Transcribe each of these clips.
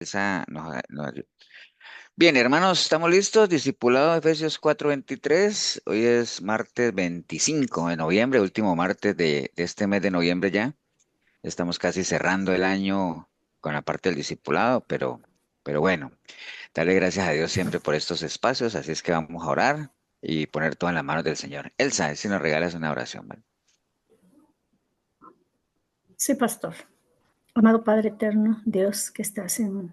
Esa nos ayuda. Bien, hermanos, ¿estamos listos? Discipulado de Efesios 4:23. Hoy es martes 25 de noviembre, último martes de este mes de noviembre ya. Estamos casi cerrando el año con la parte del discipulado, pero bueno, darle gracias a Dios siempre por estos espacios, así es que vamos a orar y poner todo en las manos del Señor. Elsa, si nos regalas una oración, ¿vale? Sí, pastor. Amado Padre eterno, Dios que estás en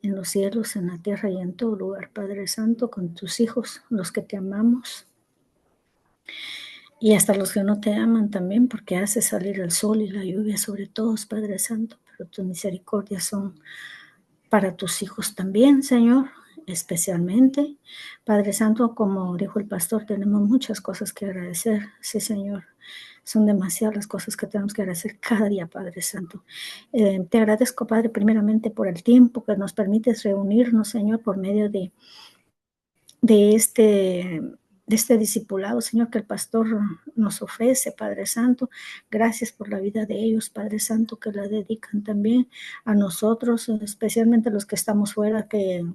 los cielos, en la tierra y en todo lugar, Padre Santo, con tus hijos, los que te amamos y hasta los que no te aman también, porque haces salir el sol y la lluvia sobre todos, Padre Santo, pero tus misericordias son para tus hijos también, Señor, especialmente. Padre Santo, como dijo el pastor, tenemos muchas cosas que agradecer, sí, Señor. Son demasiadas las cosas que tenemos que agradecer cada día, Padre Santo. Te agradezco, Padre, primeramente por el tiempo que nos permites reunirnos, Señor, por medio de este de este discipulado, Señor, que el pastor nos ofrece, Padre Santo. Gracias por la vida de ellos, Padre Santo, que la dedican también a nosotros, especialmente los que estamos fuera, que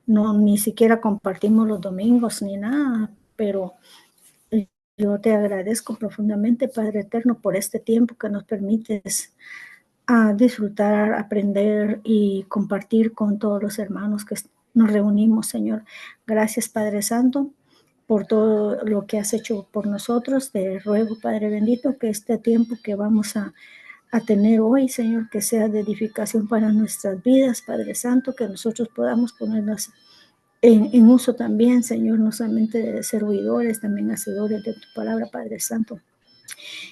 no ni siquiera compartimos los domingos ni nada, pero yo te agradezco profundamente, Padre Eterno, por este tiempo que nos permites disfrutar, aprender y compartir con todos los hermanos que nos reunimos, Señor. Gracias, Padre Santo, por todo lo que has hecho por nosotros. Te ruego, Padre bendito, que este tiempo que vamos a tener hoy, Señor, que sea de edificación para nuestras vidas, Padre Santo, que nosotros podamos ponernos en uso también, Señor, no solamente de ser oidores, también hacedores de tu palabra, Padre Santo.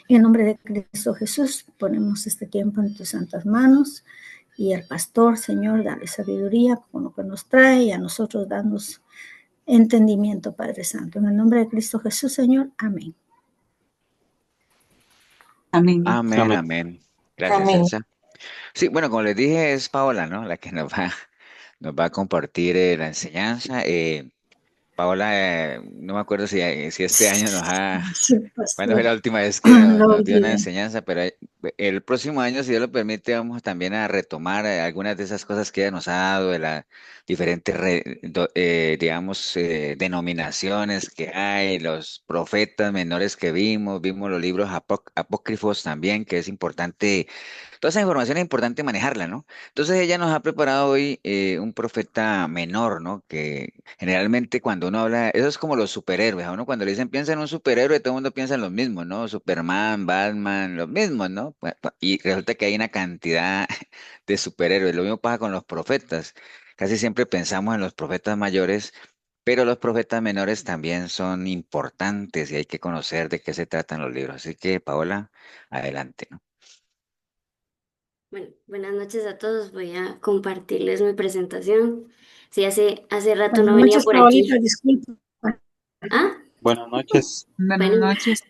En el nombre de Cristo Jesús, ponemos este tiempo en tus santas manos y al pastor, Señor, dale sabiduría con lo que nos trae y a nosotros darnos entendimiento, Padre Santo. En el nombre de Cristo Jesús, Señor, amén. Amén. Amén, Amén. amén. Gracias, Amén. Elsa. Sí, bueno, como les dije, es Paola, ¿no? La que nos va a compartir la enseñanza. Paola, no me acuerdo si este año Sí, cuándo fue pastor, la última vez que lo nos dio una olvidé. enseñanza, pero el próximo año, si Dios lo permite, vamos también a retomar algunas de esas cosas que ella nos ha dado, de las diferentes, digamos, denominaciones que hay, los profetas menores que vimos los libros apócrifos también, que es importante. Toda esa información es importante manejarla, ¿no? Entonces ella nos ha preparado hoy un profeta menor, ¿no? Que generalmente cuando uno habla, eso es como los superhéroes, a uno cuando le dicen piensa en un superhéroe, todo el mundo piensa en los mismos, ¿no? Superman, Batman, los mismos, ¿no? Y resulta que hay una cantidad de superhéroes. Lo mismo pasa con los profetas. Casi siempre pensamos en los profetas mayores, pero los profetas menores también son importantes y hay que conocer de qué se tratan los libros. Así que, Paola, adelante, ¿no? Bueno, buenas noches a todos. Voy a compartirles mi presentación. Sí, hace rato no Buenas venía noches, por Paolita, aquí. disculpa. Ah, Buenas noches. Buenas bueno, noches.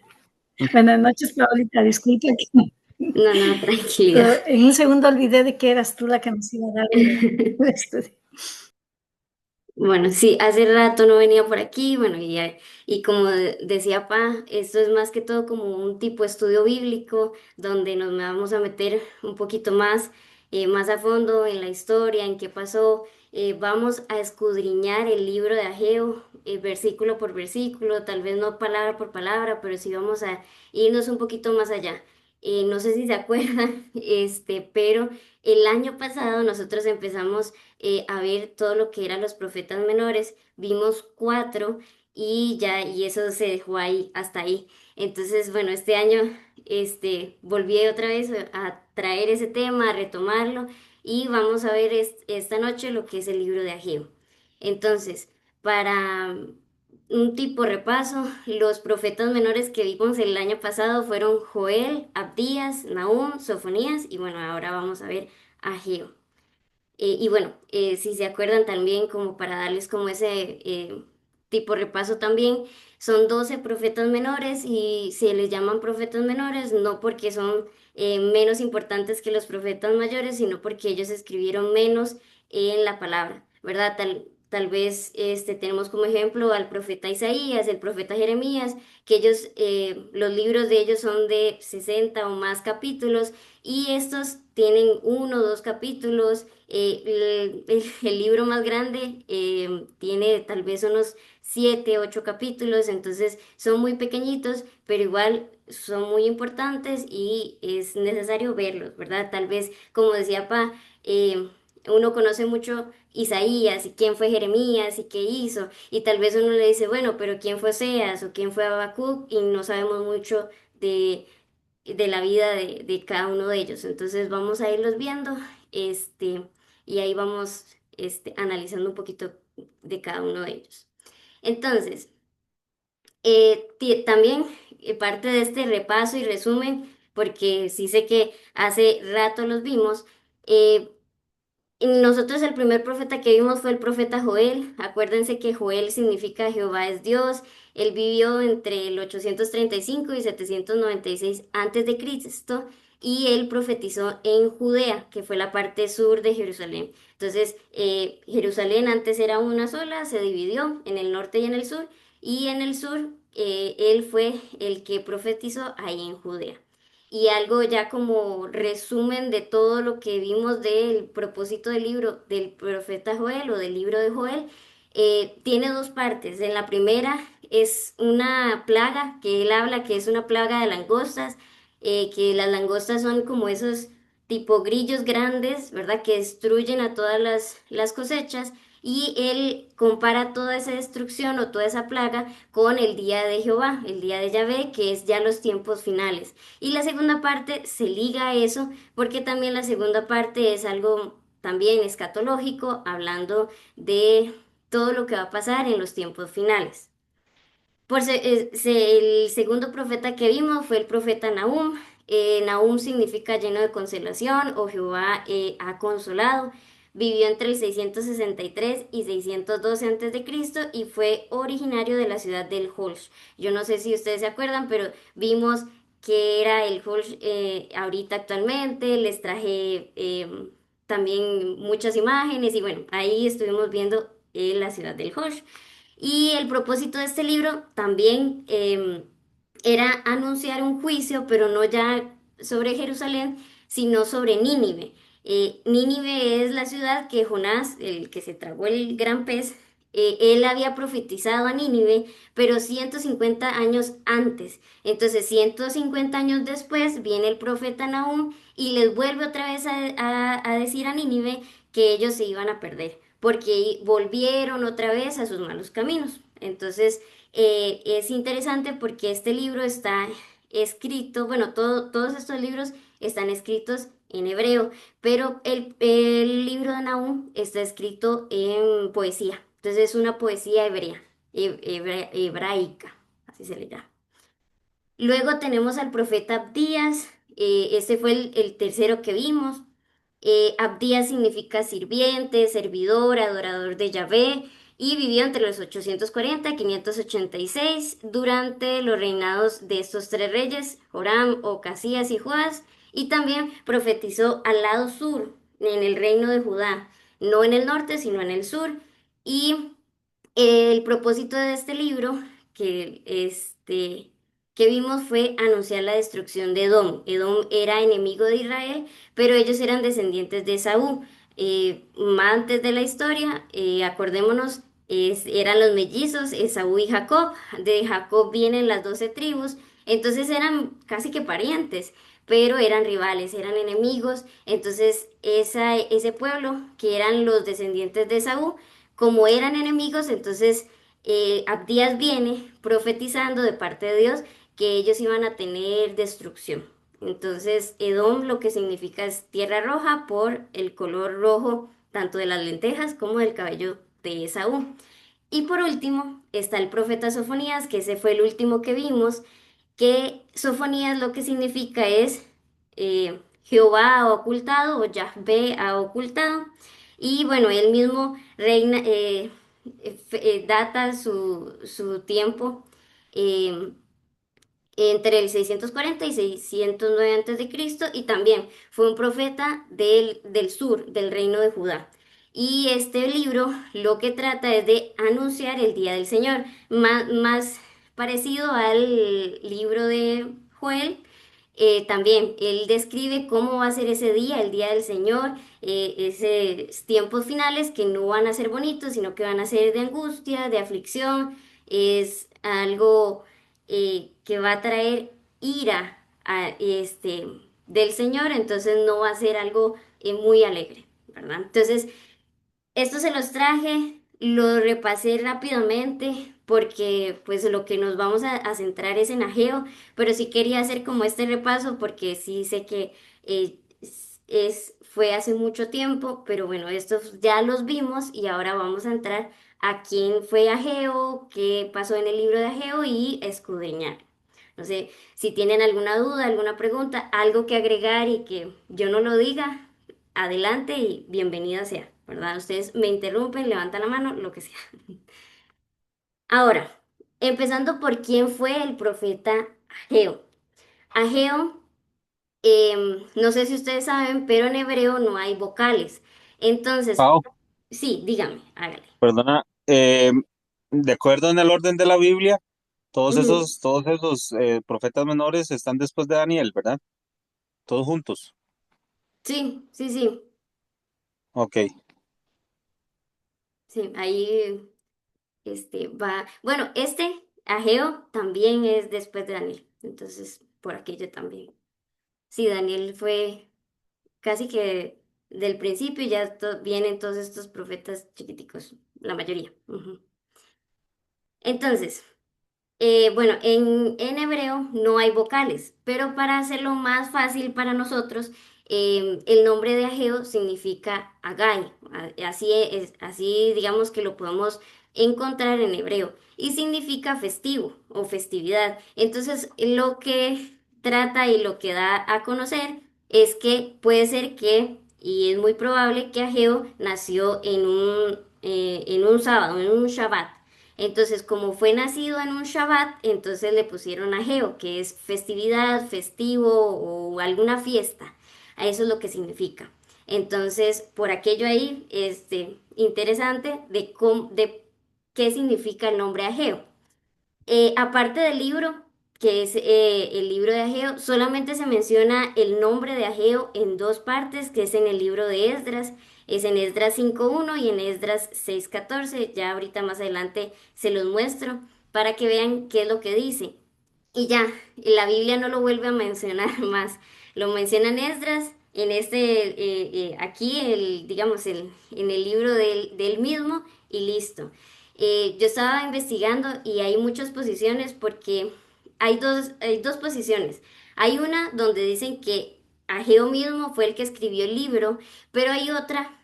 Buenas noches, Paolita, disculpa que no, no, tranquila. en un segundo olvidé de que eras tú la que nos iba a dar el estudio. Bueno, sí, hace rato no venía por aquí, bueno, y como decía Pa, esto es más que todo como un tipo de estudio bíblico donde nos vamos a meter un poquito más, más a fondo en la historia, en qué pasó. Vamos a escudriñar el libro de Ageo, versículo por versículo, tal vez no palabra por palabra, pero sí vamos a irnos un poquito más allá. No sé si se acuerdan, pero el año pasado nosotros empezamos a ver todo lo que eran los profetas menores. Vimos cuatro y ya, y eso se dejó ahí, hasta ahí. Entonces, bueno, este año, volví otra vez a traer ese tema, a retomarlo, y vamos a ver esta noche lo que es el libro de Ageo. Entonces, para un tipo repaso, los profetas menores que vimos el año pasado fueron Joel, Abdías, Nahum, Sofonías, y bueno, ahora vamos a ver Ageo. Y bueno, si se acuerdan también, como para darles como ese tipo repaso también, son 12 profetas menores y se les llaman profetas menores no porque son menos importantes que los profetas mayores, sino porque ellos escribieron menos en la palabra, ¿verdad? tal vez tenemos como ejemplo al profeta Isaías, el profeta Jeremías, que ellos, los libros de ellos son de 60 o más capítulos y estos tienen uno o dos capítulos. El libro más grande tiene tal vez unos 7, 8 capítulos, entonces son muy pequeñitos, pero igual son muy importantes y es necesario verlos, ¿verdad? Tal vez, como decía Pa, uno conoce mucho Isaías y quién fue Jeremías y qué hizo, y tal vez uno le dice, bueno, pero quién fue Oseas o quién fue Habacuc y no sabemos mucho de la vida de cada uno de ellos. Entonces vamos a irlos viendo, este, y ahí vamos analizando un poquito de cada uno de ellos. Entonces, también parte de este repaso y resumen, porque sí sé que hace rato los vimos, eh, nosotros el primer profeta que vimos fue el profeta Joel. Acuérdense que Joel significa Jehová es Dios. Él vivió entre el 835 y 796 antes de Cristo y él profetizó en Judea, que fue la parte sur de Jerusalén. Entonces, Jerusalén antes era una sola, se dividió en el norte y en el sur, y en el sur él fue el que profetizó ahí en Judea. Y algo ya como resumen de todo lo que vimos del propósito del libro del profeta Joel o del libro de Joel, tiene dos partes. En la primera es una plaga que él habla, que es una plaga de langostas, que las langostas son como esos tipo grillos grandes, ¿verdad? Que destruyen a todas las cosechas. Y él compara toda esa destrucción o toda esa plaga con el día de Jehová, el día de Yahvé, que es ya los tiempos finales. Y la segunda parte se liga a eso porque también la segunda parte es algo también escatológico, hablando de todo lo que va a pasar en los tiempos finales. El segundo profeta que vimos fue el profeta Nahum. Nahum significa lleno de consolación o Jehová ha consolado. Vivió entre el 663 y 612 a.C. y fue originario de la ciudad del Holsh. Yo no sé si ustedes se acuerdan, pero vimos que era el Holsh ahorita actualmente. Les traje también muchas imágenes y bueno, ahí estuvimos viendo la ciudad del Holsh. Y el propósito de este libro también era anunciar un juicio, pero no ya sobre Jerusalén, sino sobre Nínive. Nínive es la ciudad que Jonás, el que se tragó el gran pez, él había profetizado a Nínive, pero 150 años antes. Entonces, 150 años después, viene el profeta Nahum y les vuelve otra vez a decir a Nínive que ellos se iban a perder, porque volvieron otra vez a sus malos caminos. Entonces, es interesante porque este libro está escrito, bueno, todos estos libros están escritos en hebreo, pero el libro de Nahum está escrito en poesía. Entonces es una poesía hebrea, hebraica, así se le llama. Luego tenemos al profeta Abdías, este fue el tercero que vimos. Abdías significa sirviente, servidor, adorador de Yahvé, y vivió entre los 840 y 586 durante los reinados de estos tres reyes, Joram, Ocasías y Joás, y también profetizó al lado sur, en el reino de Judá, no en el norte, sino en el sur, y el propósito de este libro que vimos fue anunciar la destrucción de Edom. Edom era enemigo de Israel, pero ellos eran descendientes de Esaú. Más antes de la historia, acordémonos, eran los mellizos, Esaú y Jacob. De Jacob vienen las 12 tribus, entonces eran casi que parientes, pero eran rivales, eran enemigos. Entonces ese pueblo, que eran los descendientes de Esaú, como eran enemigos, entonces Abdías viene profetizando de parte de Dios que ellos iban a tener destrucción. Entonces, Edom lo que significa es tierra roja por el color rojo tanto de las lentejas como del cabello de Esaú. Y por último está el profeta Sofonías, que ese fue el último que vimos, que Sofonías lo que significa es Jehová ha ocultado o Yahvé ha ocultado. Y bueno, él mismo reina, data su tiempo eh, entre el 640 y 609 a.C. y también fue un profeta del sur, del reino de Judá. Y este libro lo que trata es de anunciar el día del Señor, más parecido al libro de Joel. También él describe cómo va a ser ese día, el día del Señor, esos tiempos finales que no van a ser bonitos, sino que van a ser de angustia, de aflicción. Es algo que va a traer ira del Señor, entonces no va a ser algo muy alegre, ¿verdad? Entonces, esto se los traje, lo repasé rápidamente porque pues lo que nos vamos a centrar es en Ageo, pero sí quería hacer como este repaso porque sí sé que fue hace mucho tiempo, pero bueno, estos ya los vimos y ahora vamos a entrar a quién fue Ageo, qué pasó en el libro de Ageo y escudriñar. No sé si tienen alguna duda, alguna pregunta, algo que agregar y que yo no lo diga, adelante y bienvenida sea, ¿verdad? Ustedes me interrumpen, levantan la mano, lo que sea. Ahora, empezando por quién fue el profeta Ageo. Ageo, no sé si ustedes saben, pero en hebreo no hay vocales. Entonces, Pau, sí, dígame, hágale. perdona, de acuerdo en el orden de la Biblia, Ujú. todos esos profetas menores están después de Daniel, ¿verdad? Todos juntos. Sí, sí, sí, Ok. sí, ahí va. Bueno, este Ageo también es después de Daniel, entonces por aquello también. Sí, Daniel fue casi que del principio ya vienen todos estos profetas chiquiticos, la mayoría. Ujú. Entonces, bueno, en hebreo no hay vocales, pero para hacerlo más fácil para nosotros, el nombre de Ageo significa Agai. Así es, así digamos que lo podemos encontrar en hebreo y significa festivo o festividad. Entonces, lo que trata y lo que da a conocer es que puede ser que, y es muy probable que Ageo nació en un sábado, en un Shabbat. Entonces, como fue nacido en un Shabbat, entonces le pusieron Ageo, que es festividad, festivo o alguna fiesta. A eso es lo que significa. Entonces, por aquello ahí, interesante de qué significa el nombre Ageo. Aparte del libro, que es el libro de Ageo, solamente se menciona el nombre de Ageo en dos partes, que es en el libro de Esdras, es en Esdras 5.1 y en Esdras 6.14. Ya ahorita más adelante se los muestro para que vean qué es lo que dice. Y ya, la Biblia no lo vuelve a mencionar más. Lo menciona en Esdras, aquí, digamos, en el libro del mismo y listo. Yo estaba investigando y hay muchas posiciones porque hay dos posiciones. Hay una donde dicen que Ageo mismo fue el que escribió el libro, pero hay otra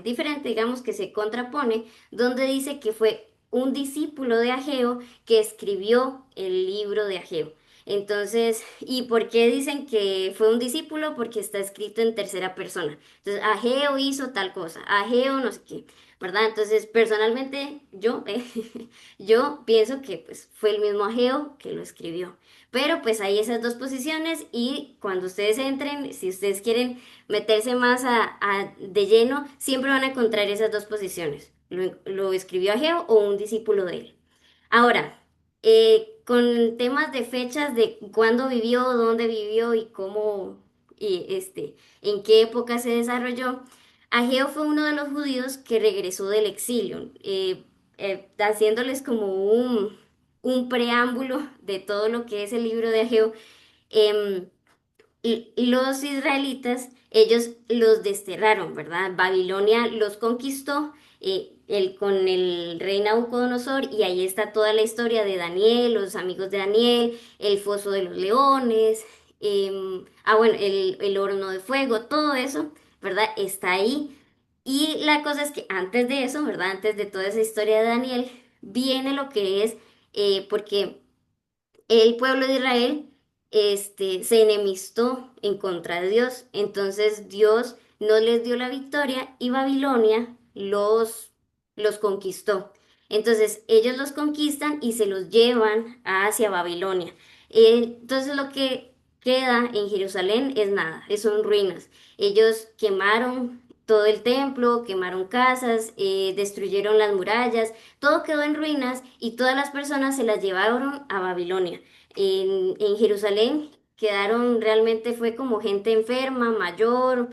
diferente, digamos, que se contrapone, donde dice que fue un discípulo de Ageo que escribió el libro de Ageo. Entonces, ¿y por qué dicen que fue un discípulo? Porque está escrito en tercera persona. Entonces, Ageo hizo tal cosa, Ageo no sé qué, ¿verdad? Entonces, personalmente, yo pienso que pues fue el mismo Ageo que lo escribió. Pero pues hay esas dos posiciones y cuando ustedes entren, si ustedes quieren meterse más de lleno, siempre van a encontrar esas dos posiciones. Lo escribió Ageo o un discípulo de él. Ahora, con temas de fechas de cuándo vivió, dónde vivió y cómo, en qué época se desarrolló, Ageo fue uno de los judíos que regresó del exilio, haciéndoles como un preámbulo de todo lo que es el libro de Ageo. em, y los israelitas, ellos los desterraron, ¿verdad? Babilonia los conquistó con el rey Nabucodonosor y ahí está toda la historia de Daniel, los amigos de Daniel, el foso de los leones, bueno, el horno de fuego, todo eso, ¿verdad? Está ahí. Y la cosa es que antes de eso, ¿verdad? Antes de toda esa historia de Daniel, viene lo que es, porque el pueblo de Israel se enemistó en contra de Dios. Entonces Dios no les dio la victoria y Babilonia los conquistó. Entonces ellos los conquistan y se los llevan hacia Babilonia. Entonces lo que queda en Jerusalén es nada, son ruinas. Ellos quemaron todo el templo, quemaron casas, destruyeron las murallas, todo quedó en ruinas y todas las personas se las llevaron a Babilonia. En Jerusalén quedaron realmente fue como gente enferma, mayor,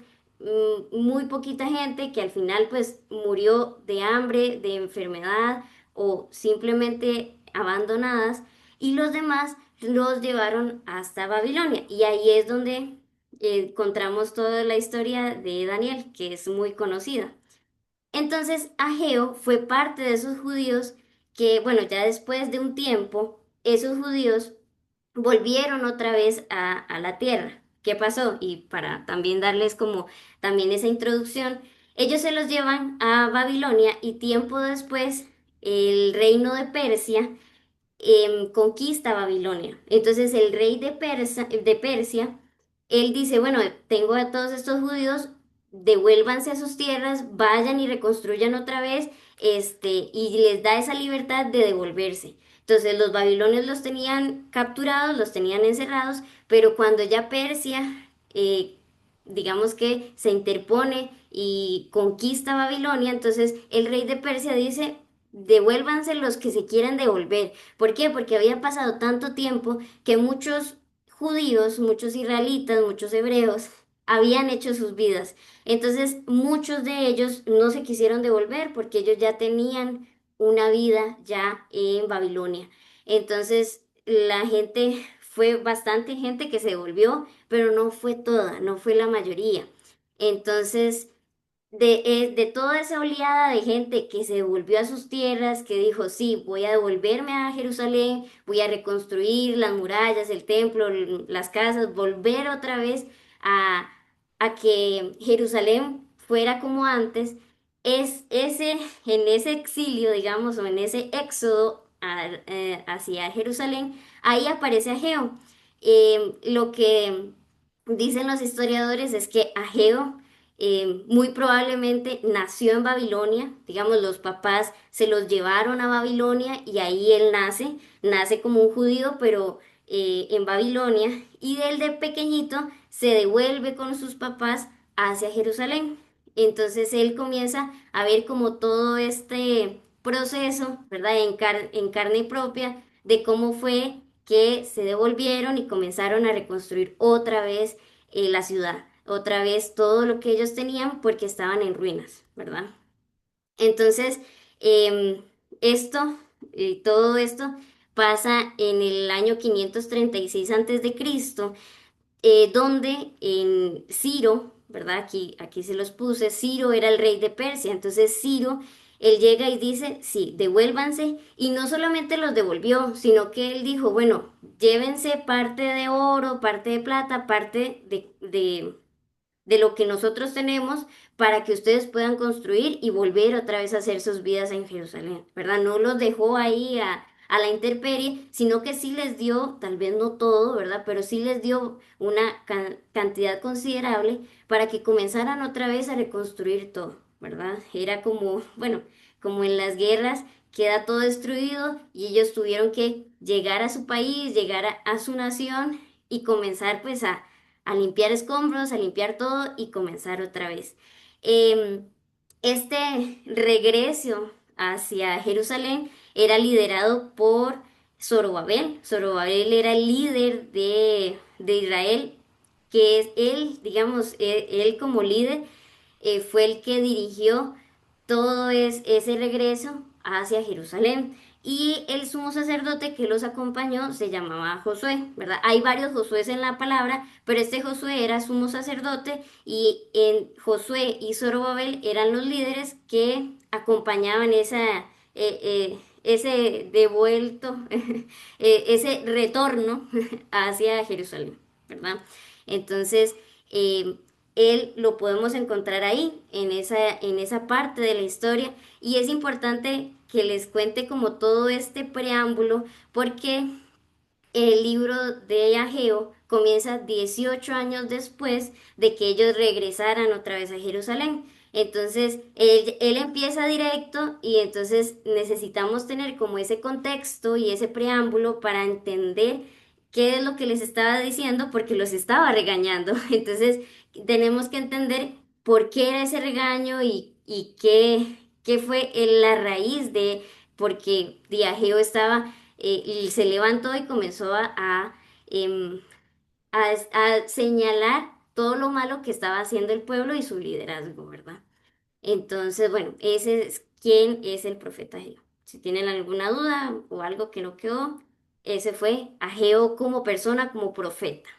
muy poquita gente que al final pues murió de hambre, de enfermedad o simplemente abandonadas y los demás los llevaron hasta Babilonia y ahí es donde encontramos toda la historia de Daniel, que es muy conocida. Entonces, Ageo fue parte de esos judíos que, bueno, ya después de un tiempo, esos judíos volvieron otra vez a la tierra. ¿Qué pasó? Y para también darles como también esa introducción, ellos se los llevan a Babilonia y tiempo después el reino de Persia conquista Babilonia. Entonces el rey de Persia, él dice, bueno, tengo a todos estos judíos, devuélvanse a sus tierras, vayan y reconstruyan otra vez, y les da esa libertad de devolverse. Entonces los babilonios los tenían capturados, los tenían encerrados, pero cuando ya Persia, digamos que se interpone y conquista Babilonia, entonces el rey de Persia dice, devuélvanse los que se quieran devolver. ¿Por qué? Porque había pasado tanto tiempo que muchos judíos, muchos israelitas, muchos hebreos habían hecho sus vidas. Entonces, muchos de ellos no se quisieron devolver porque ellos ya tenían una vida ya en Babilonia. Entonces, la gente fue bastante gente que se devolvió, pero no fue toda, no fue la mayoría. Entonces, de toda esa oleada de gente que se devolvió a sus tierras, que dijo, sí, voy a devolverme a Jerusalén, voy a reconstruir las murallas, el templo, las casas, volver otra vez a, a que Jerusalén fuera como antes, es en ese exilio, digamos, o en ese éxodo hacia Jerusalén, ahí aparece Ageo. Lo que dicen los historiadores es que Ageo muy probablemente nació en Babilonia, digamos, los papás se los llevaron a Babilonia y ahí él nace como un judío, pero en Babilonia, y él de pequeñito se devuelve con sus papás hacia Jerusalén. Entonces él comienza a ver como todo este proceso, ¿verdad? En carne propia de cómo fue que se devolvieron y comenzaron a reconstruir otra vez la ciudad, otra vez todo lo que ellos tenían porque estaban en ruinas, ¿verdad? Entonces, em, esto, todo esto pasa en el año 536 antes de Cristo, donde en Ciro, ¿verdad? Aquí se los puse, Ciro era el rey de Persia, entonces Ciro, él llega y dice, sí, devuélvanse, y no solamente los devolvió, sino que él dijo, bueno, llévense parte de oro, parte de plata, parte de lo que nosotros tenemos para que ustedes puedan construir y volver otra vez a hacer sus vidas en Jerusalén, ¿verdad? No los dejó ahí a la intemperie, sino que sí les dio, tal vez no todo, ¿verdad? Pero sí les dio una cantidad considerable para que comenzaran otra vez a reconstruir todo, ¿verdad? Era como, bueno, como en las guerras queda todo destruido y ellos tuvieron que llegar a su país, llegar a su nación y comenzar pues a limpiar escombros, a limpiar todo y comenzar otra vez. Em, este regreso hacia Jerusalén era liderado por Zorobabel. Zorobabel era el líder de Israel, que es él, digamos, él como líder fue el que dirigió todo ese regreso hacia Jerusalén. Y el sumo sacerdote que los acompañó se llamaba Josué, ¿verdad? Hay varios Josués en la palabra, pero este Josué era sumo sacerdote y en Josué y Zorobabel eran los líderes que acompañaban ese devuelto, ese retorno hacia Jerusalén, ¿verdad? Entonces, eh, él lo podemos encontrar ahí, en esa parte de la historia, y es importante que les cuente como todo este preámbulo, porque el libro de Ageo comienza 18 años después de que ellos regresaran otra vez a Jerusalén. Entonces, él empieza directo y entonces necesitamos tener como ese contexto y ese preámbulo para entender qué es lo que les estaba diciendo porque los estaba regañando. Entonces, tenemos que entender por qué era ese regaño y qué fue la raíz de, porque Ageo estaba, y se levantó y comenzó em, a señalar todo lo malo que estaba haciendo el pueblo y su liderazgo, ¿verdad? Entonces, bueno, ese es quién es el profeta Ageo. Si tienen alguna duda o algo que no quedó, ese fue Ageo como persona, como profeta.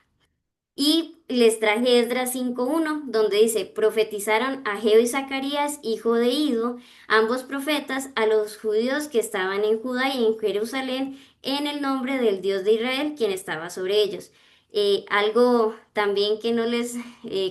Y les traje Esdras 5:1, donde dice, profetizaron Ageo y Zacarías, hijo de Ido, ambos profetas, a los judíos que estaban en Judá y en Jerusalén, en el nombre del Dios de Israel, quien estaba sobre ellos. Algo también que no les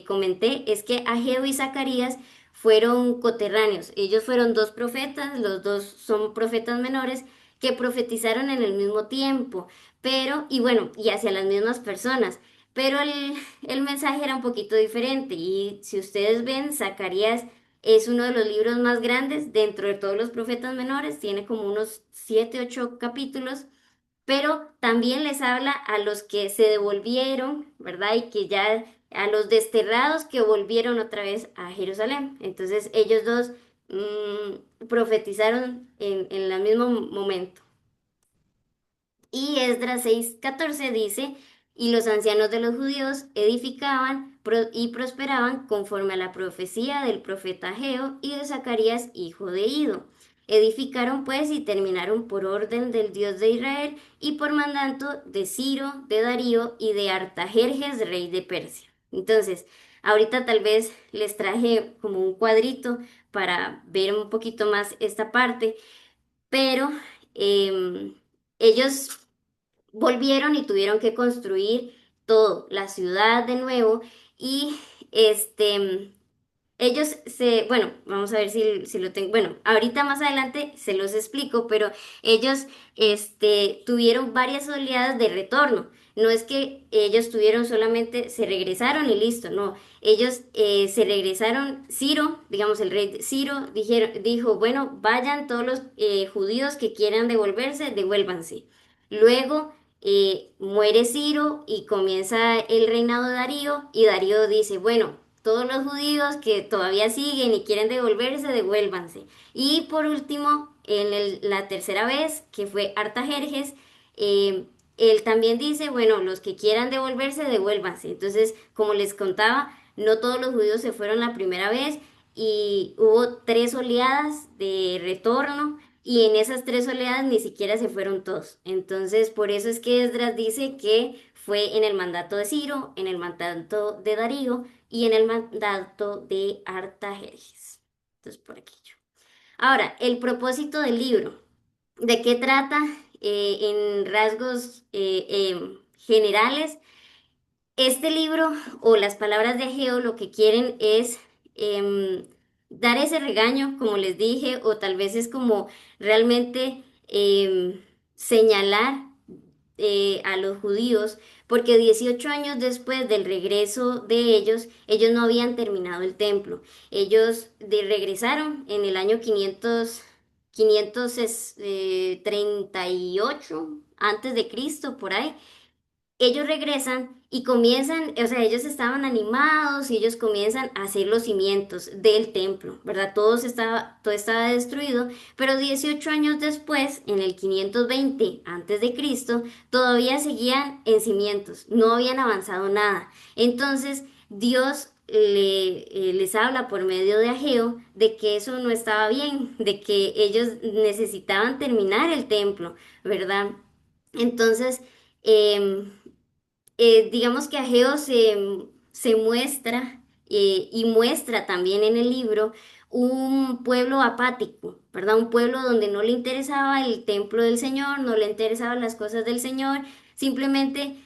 comenté es que Ageo y Zacarías fueron coterráneos. Ellos fueron dos profetas, los dos son profetas menores, que profetizaron en el mismo tiempo, pero, y bueno, y hacia las mismas personas. Pero el mensaje era un poquito diferente y si ustedes ven, Zacarías es uno de los libros más grandes dentro de todos los profetas menores, tiene como unos 7, 8 capítulos, pero también les habla a los que se devolvieron, ¿verdad? Y que ya a los desterrados que volvieron otra vez a Jerusalén. Entonces ellos dos profetizaron en el mismo momento. Y Esdras 6:14 dice, y los ancianos de los judíos edificaban y prosperaban conforme a la profecía del profeta Ageo y de Zacarías, hijo de Ido. Edificaron pues y terminaron por orden del Dios de Israel y por mandato de Ciro, de Darío y de Artajerjes, rey de Persia. Entonces, ahorita tal vez les traje como un cuadrito para ver un poquito más esta parte, pero ellos volvieron y tuvieron que construir todo, la ciudad de nuevo y este, bueno, vamos a ver si lo tengo, bueno, ahorita más adelante se los explico, pero ellos, tuvieron varias oleadas de retorno. No es que ellos tuvieron solamente, se regresaron y listo, no. Ellos se regresaron, Ciro, digamos el rey Ciro, dijo, bueno, vayan todos los judíos que quieran devolverse, devuélvanse. Luego muere Ciro y comienza el reinado de Darío y Darío dice, bueno, todos los judíos que todavía siguen y quieren devolverse, devuélvanse. Y por último, la tercera vez, que fue Artajerjes, eh, él también dice, bueno, los que quieran devolverse, devuélvanse. Entonces, como les contaba, no todos los judíos se fueron la primera vez y hubo 3 oleadas de retorno y en esas 3 oleadas ni siquiera se fueron todos. Entonces, por eso es que Esdras dice que fue en el mandato de Ciro, en el mandato de Darío y en el mandato de Artajerjes. Entonces, por aquí yo. Ahora, el propósito del libro. ¿De qué trata? En rasgos generales, este libro o las palabras de Ageo lo que quieren es dar ese regaño, como les dije, o tal vez es como realmente señalar a los judíos, porque 18 años después del regreso de ellos no habían terminado el templo. Ellos regresaron en el año 538 antes de Cristo, por ahí. Ellos regresan y comienzan, o sea, ellos estaban animados y ellos comienzan a hacer los cimientos del templo, ¿verdad? Todo estaba destruido, pero 18 años después, en el 520 antes de Cristo, todavía seguían en cimientos, no habían avanzado nada. Entonces, Dios les habla por medio de Ageo de que eso no estaba bien, de que ellos necesitaban terminar el templo, ¿verdad? Entonces, em, digamos que Ageo se muestra y muestra también en el libro un pueblo apático, ¿verdad? Un pueblo donde no le interesaba el templo del Señor, no le interesaban las cosas del Señor, simplemente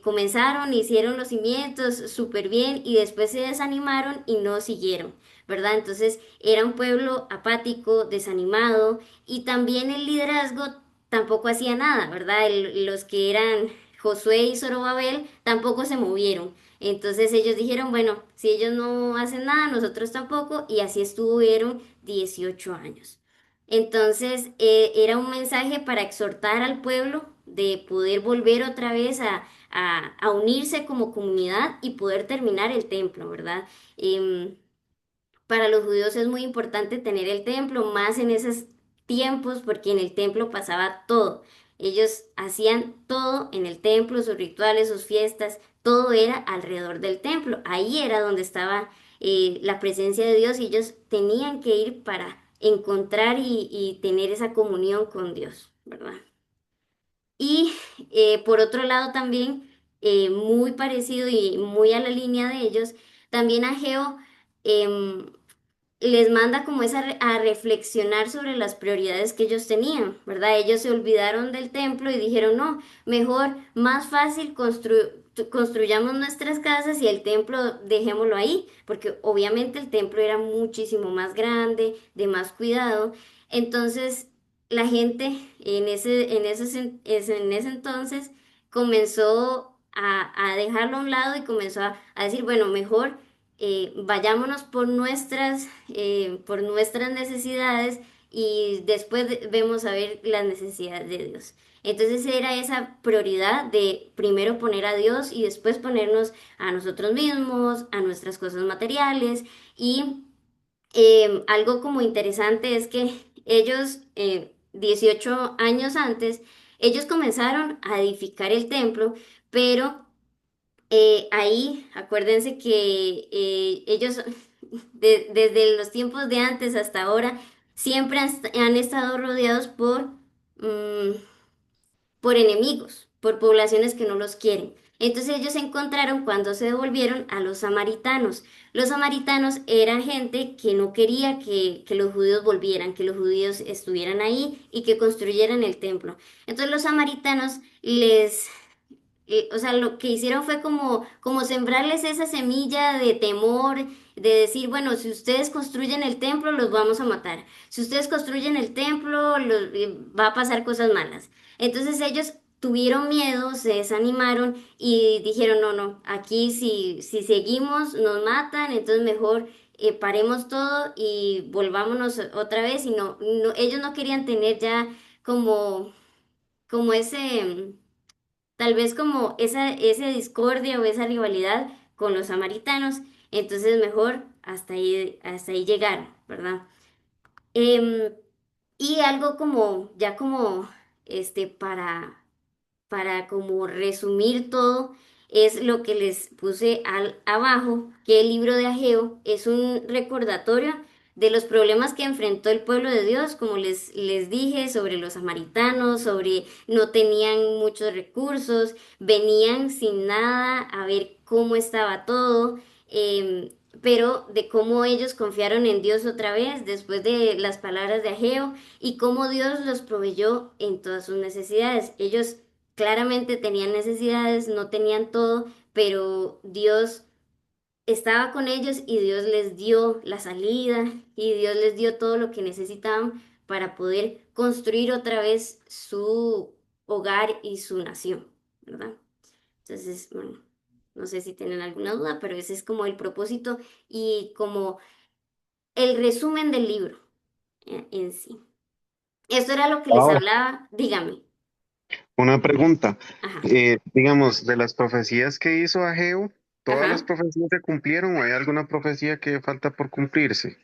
comenzaron, hicieron los cimientos súper bien y después se desanimaron y no siguieron, ¿verdad? Entonces era un pueblo apático, desanimado y también el liderazgo tampoco hacía nada, ¿verdad? Los que eran Josué y Zorobabel tampoco se movieron. Entonces ellos dijeron, bueno, si ellos no hacen nada, nosotros tampoco, y así estuvieron 18 años. Entonces era un mensaje para exhortar al pueblo de poder volver otra vez a unirse como comunidad y poder terminar el templo, ¿verdad? para los judíos es muy importante tener el templo, más en esos tiempos, porque en el templo pasaba todo. Ellos hacían todo en el templo, sus rituales, sus fiestas, todo era alrededor del templo. Ahí era donde estaba la presencia de Dios y ellos tenían que ir para encontrar y tener esa comunión con Dios, ¿verdad? Y por otro lado también, muy parecido y muy a la línea de ellos, también Ageo em, les manda como esa a reflexionar sobre las prioridades que ellos tenían, ¿verdad? Ellos se olvidaron del templo y dijeron, no, mejor, más fácil construyamos nuestras casas y el templo dejémoslo ahí, porque obviamente el templo era muchísimo más grande, de más cuidado. Entonces, la gente en ese entonces comenzó a dejarlo a un lado y comenzó a decir, bueno, mejor vayámonos por nuestras necesidades y después vemos a ver las necesidades de Dios. Entonces era esa prioridad de primero poner a Dios y después ponernos a nosotros mismos, a nuestras cosas materiales. Y algo como interesante es que ellos, 18 años antes, ellos comenzaron a edificar el templo, pero ahí, acuérdense que ellos, desde los tiempos de antes hasta ahora, siempre han estado rodeados mm, por enemigos, por poblaciones que no los quieren. Entonces ellos se encontraron cuando se devolvieron a los samaritanos. Los samaritanos eran gente que no quería que los judíos volvieran, que los judíos estuvieran ahí y que construyeran el templo. Entonces los samaritanos o sea, lo que hicieron fue como sembrarles esa semilla de temor, de decir, bueno, si ustedes construyen el templo, los vamos a matar. Si ustedes construyen el templo, va a pasar cosas malas. Entonces ellos tuvieron miedo, se desanimaron y dijeron, no, no, aquí si seguimos nos matan, entonces mejor paremos todo y volvámonos otra vez. Y ellos no querían tener ya como, como ese tal vez como esa discordia o esa rivalidad con los samaritanos, entonces mejor hasta ahí llegaron, ¿verdad? Em, y algo como, ya como, para como resumir todo, es lo que les puse abajo, que el libro de Ageo es un recordatorio de los problemas que enfrentó el pueblo de Dios, como les dije, sobre los samaritanos, sobre no tenían muchos recursos, venían sin nada a ver cómo estaba todo, pero de cómo ellos confiaron en Dios otra vez después de las palabras de Ageo y cómo Dios los proveyó en todas sus necesidades. Ellos claramente tenían necesidades, no tenían todo, pero Dios estaba con ellos y Dios les dio la salida y Dios les dio todo lo que necesitaban para poder construir otra vez su hogar y su nación, ¿verdad? Entonces, bueno, no sé si tienen alguna duda, pero ese es como el propósito y como el resumen del libro en sí. Esto era lo que les Ahora, hablaba, dígame. una pregunta. Ajá, Digamos, de las profecías que hizo Ageo, ¿todas las ajá. profecías se cumplieron o hay alguna profecía que falta por cumplirse?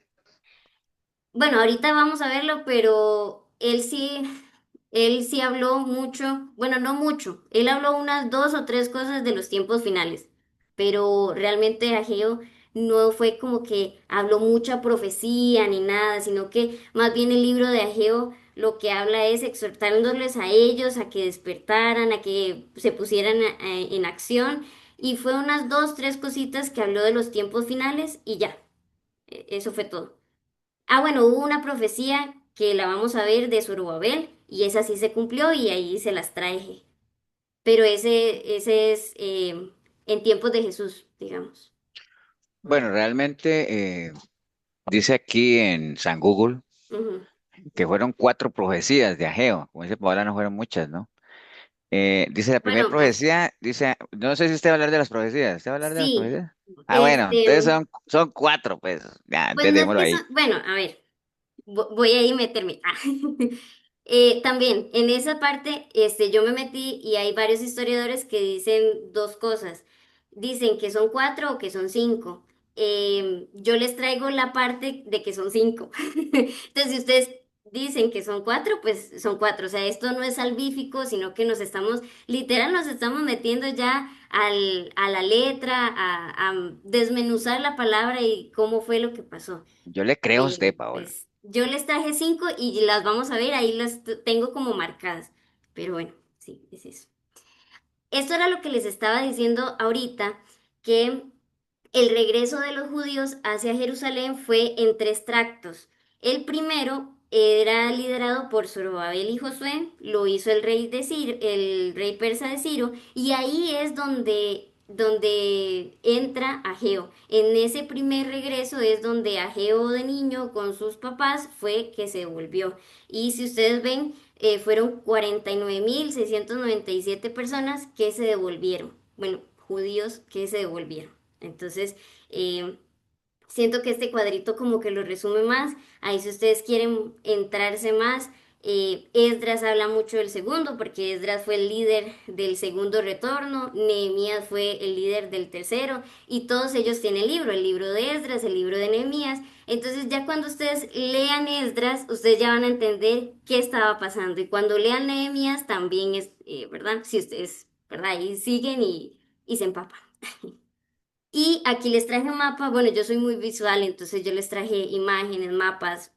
Bueno, ahorita vamos a verlo, pero él sí habló mucho, bueno, no mucho, él habló unas dos o tres cosas de los tiempos finales, pero realmente Ageo no fue como que habló mucha profecía ni nada, sino que más bien el libro de Ageo lo que habla es exhortándoles a ellos a que despertaran, a que se pusieran en acción, y fue unas dos, tres cositas que habló de los tiempos finales y ya, eso fue todo. Ah, bueno, hubo una profecía que la vamos a ver de Zorobabel y esa sí se cumplió y ahí se las traje. Pero ese es en tiempos de Jesús, digamos. Bueno, realmente dice aquí en San Google Ujú. que fueron cuatro profecías de Ageo. Como dice Paola, no fueron muchas, ¿no? Dice la primera Bueno, profecía, dice, no sé si usted va a hablar de las profecías. ¿Usted va a hablar de las sí, profecías? Ah, bueno, entonces este, son cuatro, pues. Ya, pues entonces no es démoslo que ahí. son, bueno, a ver, voy a ir meterme. Ah. También en esa parte, yo me metí y hay varios historiadores que dicen dos cosas. Dicen que son cuatro o que son cinco. yo les traigo la parte de que son 5. Entonces, si ustedes dicen que son 4, pues son 4. O sea, esto no es salvífico, sino que literal, nos estamos metiendo ya a la letra, a desmenuzar la palabra y cómo fue lo que pasó. Yo le creo a Pero usted, Paola. pues yo les traje 5 y las vamos a ver, ahí las tengo como marcadas. Pero bueno, sí, es eso. Esto era lo que les estaba diciendo ahorita, que el regreso de los judíos hacia Jerusalén fue en 3 tractos. El primero era liderado por Zorobabel y Josué, lo hizo el rey de Ciro, el rey persa de Ciro, y ahí es donde entra Ageo. En ese primer regreso es donde Ageo de niño con sus papás fue que se volvió. Y si ustedes ven, fueron 49.697 personas que se devolvieron. Bueno, judíos que se devolvieron. Entonces, eh, siento que este cuadrito como que lo resume más. Ahí si ustedes quieren entrarse más, Esdras habla mucho del segundo, porque Esdras fue el líder del segundo retorno, Nehemías fue el líder del tercero, y todos ellos tienen el libro de Esdras, el libro de Nehemías. Entonces ya cuando ustedes lean Esdras, ustedes ya van a entender qué estaba pasando. Y cuando lean Nehemías también es, ¿verdad? Si ustedes, ¿verdad? Ahí siguen y se empapan. Y aquí les traje un mapa, bueno, yo soy muy visual, entonces yo les traje imágenes, mapas,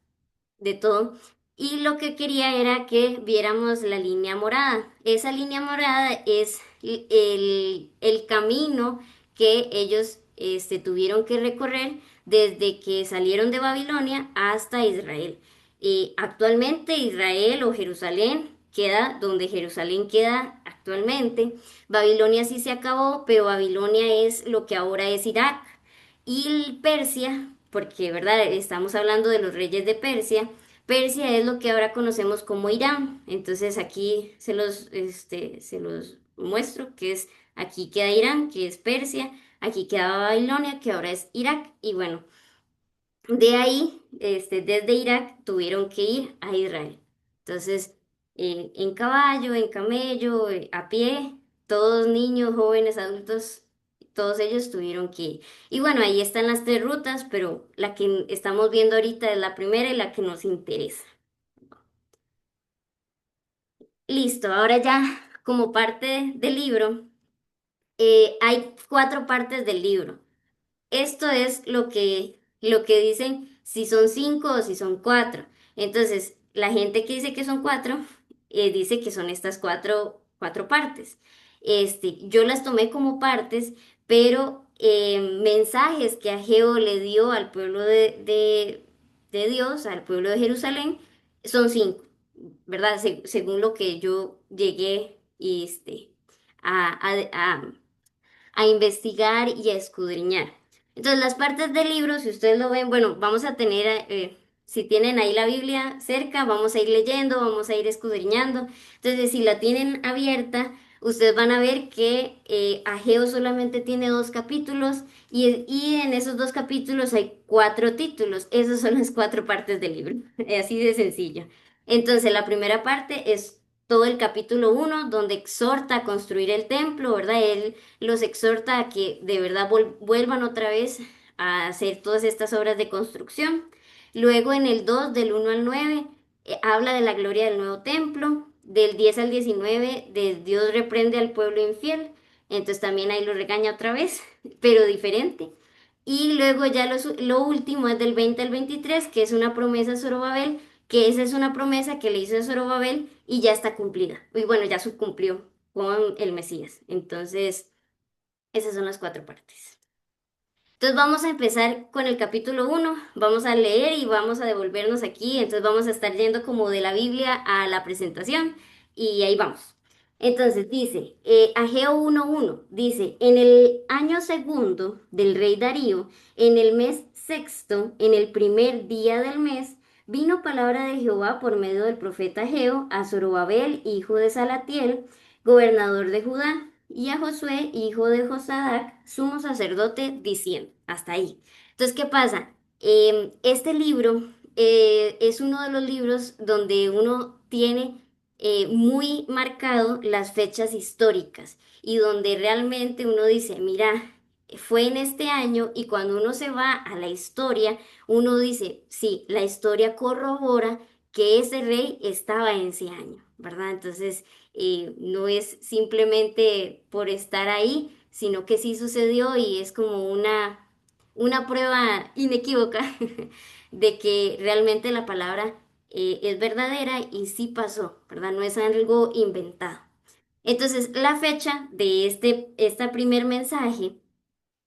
de todo. Y lo que quería era que viéramos la línea morada. Esa línea morada es el camino que ellos tuvieron que recorrer desde que salieron de Babilonia hasta Israel. Actualmente Israel o Jerusalén queda donde Jerusalén queda actualmente. Babilonia sí se acabó, pero Babilonia es lo que ahora es Irak. Y Persia, porque, ¿verdad? Estamos hablando de los reyes de Persia. Persia es lo que ahora conocemos como Irán. Entonces aquí se los muestro, que es, aquí queda Irán, que es Persia, aquí queda Babilonia, que ahora es Irak. Y bueno, de ahí, desde Irak, tuvieron que ir a Israel. Entonces, en caballo, en camello, a pie, todos niños, jóvenes, adultos, todos ellos tuvieron que ir. Y bueno, ahí están las 3 rutas, pero la que estamos viendo ahorita es la primera y la que nos interesa. Listo, ahora ya como parte del libro, hay 4 partes del libro. Esto es lo que dicen si son 5 o si son 4. Entonces, la gente que dice que son 4, dice que son estas cuatro partes. Yo las tomé como partes, pero mensajes que Ageo le dio al pueblo de Dios, al pueblo de Jerusalén, son 5, ¿verdad? Según lo que yo llegué a investigar y a escudriñar. Entonces, las partes del libro, si ustedes lo ven, bueno, vamos a tener, si tienen ahí la Biblia cerca, vamos a ir leyendo, vamos a ir escudriñando. Entonces, si la tienen abierta, ustedes van a ver que Ageo solamente tiene 2 capítulos y en esos 2 capítulos hay 4 títulos. Esas son las 4 partes del libro, así de sencillo. Entonces, la primera parte es todo el capítulo 1, donde exhorta a construir el templo, ¿verdad? Él los exhorta a que de verdad vuelvan otra vez a hacer todas estas obras de construcción. Luego en el 2, del 1 al 9, habla de la gloria del nuevo templo. Del 10 al 19, de Dios reprende al pueblo infiel. Entonces también ahí lo regaña otra vez, pero diferente. Y luego ya lo último es del 20 al 23, que es una promesa a Zorobabel, que esa es una promesa que le hizo a Zorobabel y ya está cumplida. Y bueno, ya se cumplió con el Mesías. Entonces, esas son las 4 partes. Entonces vamos a empezar con el capítulo 1, vamos a leer y vamos a devolvernos aquí, entonces vamos a estar yendo como de la Biblia a la presentación y ahí vamos. Entonces dice, Ageo 1:1, dice, en el año segundo del rey Darío, en el mes sexto, en el primer día del mes, vino palabra de Jehová por medio del profeta Ageo a Zorobabel, hijo de Salatiel, gobernador de Judá, y a Josué, hijo de Josadac, sumo sacerdote, diciendo, hasta ahí. Entonces, ¿qué pasa? Este libro es uno de los libros donde uno tiene muy marcado las fechas históricas y donde realmente uno dice, mira, fue en este año, y cuando uno se va a la historia, uno dice, sí, la historia corrobora que ese rey estaba en ese año, ¿verdad? Entonces, no es simplemente por estar ahí, sino que sí sucedió y es como una prueba inequívoca de que realmente la palabra es verdadera y sí pasó, ¿verdad? No es algo inventado. Entonces, la fecha de este primer mensaje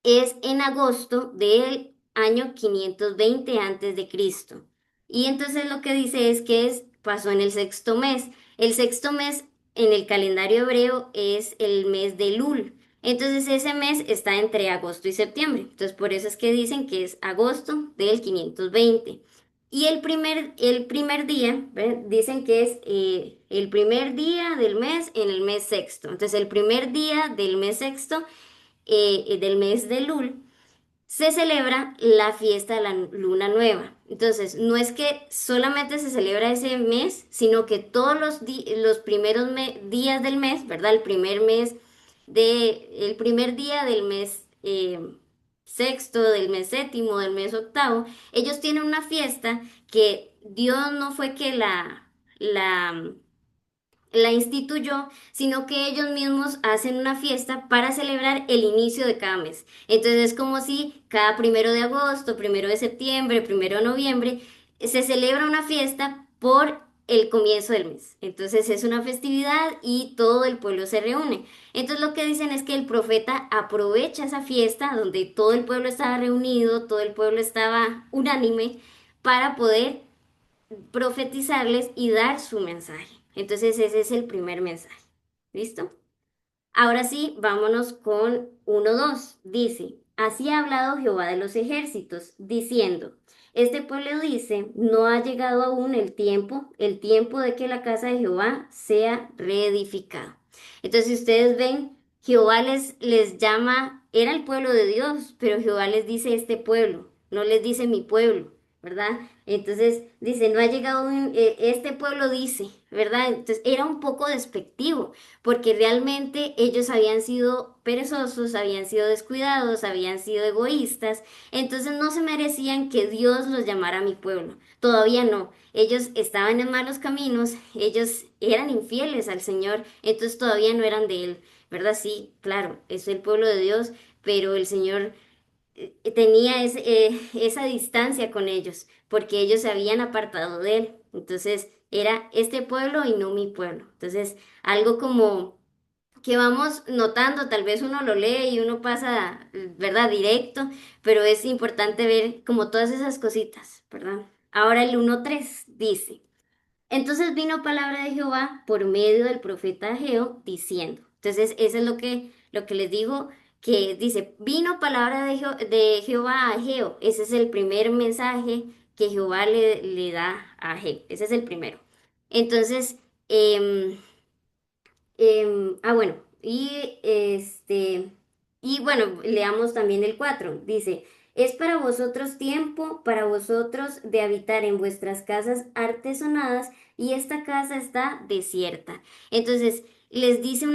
es en agosto del año 520 antes de Cristo. Y entonces lo que dice es que pasó en el sexto mes. El sexto mes en el calendario hebreo es el mes de Lul. Entonces ese mes está entre agosto y septiembre. Entonces por eso es que dicen que es agosto del 520. Y el primer día, ¿ve? Dicen que es el primer día del mes en el mes sexto. Entonces el primer día del mes sexto del mes de Lul, se celebra la fiesta de la luna nueva. Entonces, no es que solamente se celebra ese mes, sino que todos los primeros días del mes, ¿verdad? El primer día del mes sexto, del mes séptimo, del mes octavo, ellos tienen una fiesta que Dios no fue que la la instituyó, sino que ellos mismos hacen una fiesta para celebrar el inicio de cada mes. Entonces es como si cada 1 de agosto, 1 de septiembre, 1 de noviembre, se celebra una fiesta por el comienzo del mes. Entonces es una festividad y todo el pueblo se reúne. Entonces lo que dicen es que el profeta aprovecha esa fiesta donde todo el pueblo estaba reunido, todo el pueblo estaba unánime para poder profetizarles y dar su mensaje. Entonces ese es el primer mensaje. ¿Listo? Ahora sí, vámonos con 1:2. Dice, así ha hablado Jehová de los ejércitos, diciendo, este pueblo dice, no ha llegado aún el tiempo de que la casa de Jehová sea reedificada. Entonces, si ustedes ven, Jehová les llama, era el pueblo de Dios, pero Jehová les dice este pueblo, no les dice mi pueblo, ¿verdad? Entonces dice, no ha llegado aún, este pueblo dice, ¿verdad? Entonces era un poco despectivo porque realmente ellos habían sido perezosos, habían sido descuidados, habían sido egoístas, entonces no se merecían que Dios los llamara mi pueblo. Todavía no. Ellos estaban en malos caminos, ellos eran infieles al Señor, entonces todavía no eran de Él, ¿verdad? Sí, claro, es el pueblo de Dios, pero el Señor tenía esa distancia con ellos, porque ellos se habían apartado de Él. Entonces era este pueblo y no mi pueblo. Entonces, algo como que vamos notando, tal vez uno lo lee y uno pasa, ¿verdad? Directo, pero es importante ver como todas esas cositas, ¿verdad? Ahora el 1:3 dice, entonces vino palabra de Jehová por medio del profeta Ageo diciendo, entonces eso es lo que les digo, que dice, vino palabra de Jehová a Ageo, ese es el primer mensaje que Jehová le da a Ageo, ese es el primero. Entonces, em, bueno, y bueno, leamos también el 4. Dice, es para vosotros tiempo, para vosotros de habitar en vuestras casas artesonadas, y esta casa está desierta. Entonces, les dice